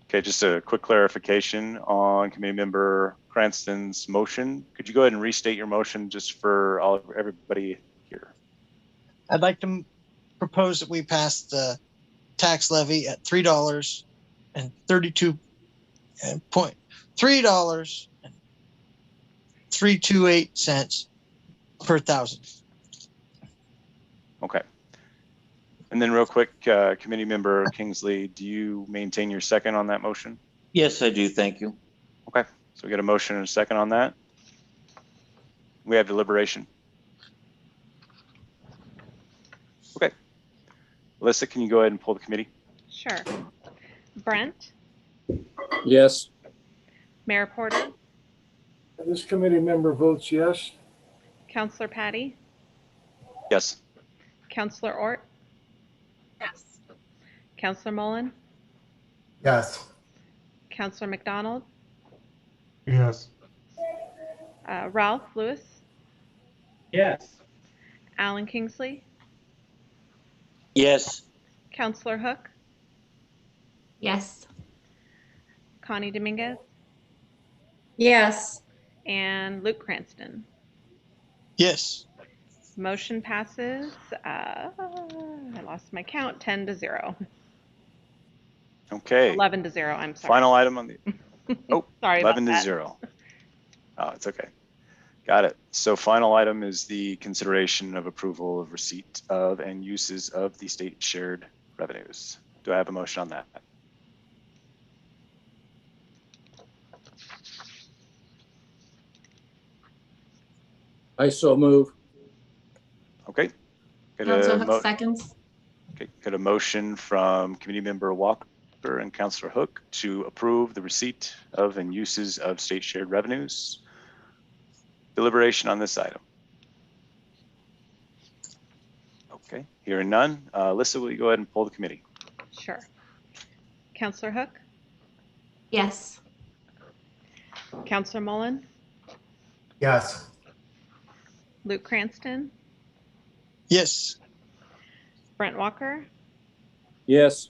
Okay, just a quick clarification on committee member Cranston's motion. Could you go ahead and restate your motion just for everybody here? I'd like to propose that we pass the tax levy at $3.328 per thousand. Okay. And then real quick, committee member Kingsley, do you maintain your second on that motion? Yes, I do. Thank you. Okay, so we get a motion and a second on that. We have deliberation. Okay. Alyssa, can you go ahead and pull the committee? Sure. Brent, Yes. Mayor Porter, This committee member votes yes. Councilor Patty, Yes. Councilor Ort, Yes. Councilor Mullen, Yes. Councilor McDonald, Yes. Ralph Lewis, Yes. Alan Kingsley, Yes. Councilor Hook, Yes. Connie Dominguez, Yes. and Luke Cranston. Yes. Motion passes, I lost my count, 10-0. Okay. 11-0, I'm sorry. Final item on the, oh, Sorry about 11-0. Oh, it's okay. Got it. So final item is the consideration of approval of receipt of and uses of the state shared revenues. Do I have a motion on that? I so move. Okay. Could Councilor a, Hook seconds. okay. Could a motion from committee member Walker and Councilor Hook to approve the receipt of and uses of state shared revenues? Deliberation on this item. Okay, hearing none. Alyssa, will you go ahead and pull the committee? Sure. Councilor Hook, Yes. Councilor Mullen, Yes. Luke Cranston, Yes. Brent Walker, Yes.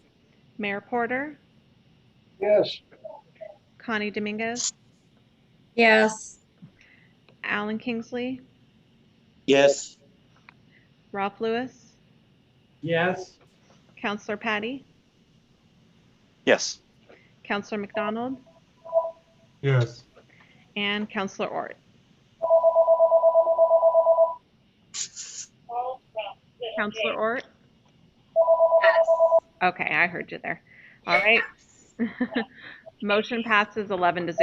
Mayor Porter, Yes. Connie Dominguez, Yes. Alan Kingsley, Yes. Ralph Lewis, Yes. Councilor Patty, Yes. Councilor McDonald, Yes. and Councilor Ort. Councilor Ort? Okay, I heard you there. All right. Motion passes 11-0.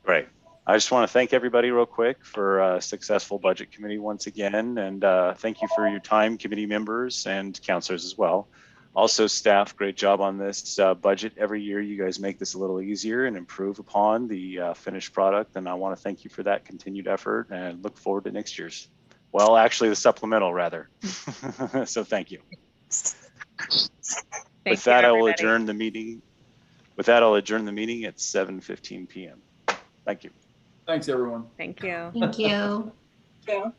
Great. I just want to thank everybody real quick for a successful budget committee once again. And thank you for your time, committee members and counselors as well. Also staff, great job on this budget. Every year you guys make this a little easier and improve upon the finished product. And I want to thank you for that continued effort and look forward to next year's. Well, actually the supplemental rather. So thank you. With that, I will adjourn the meeting. With that, I'll adjourn the meeting at 7:15 p.m. Thank you. Thanks, everyone. Thank you. Thank you. Yeah.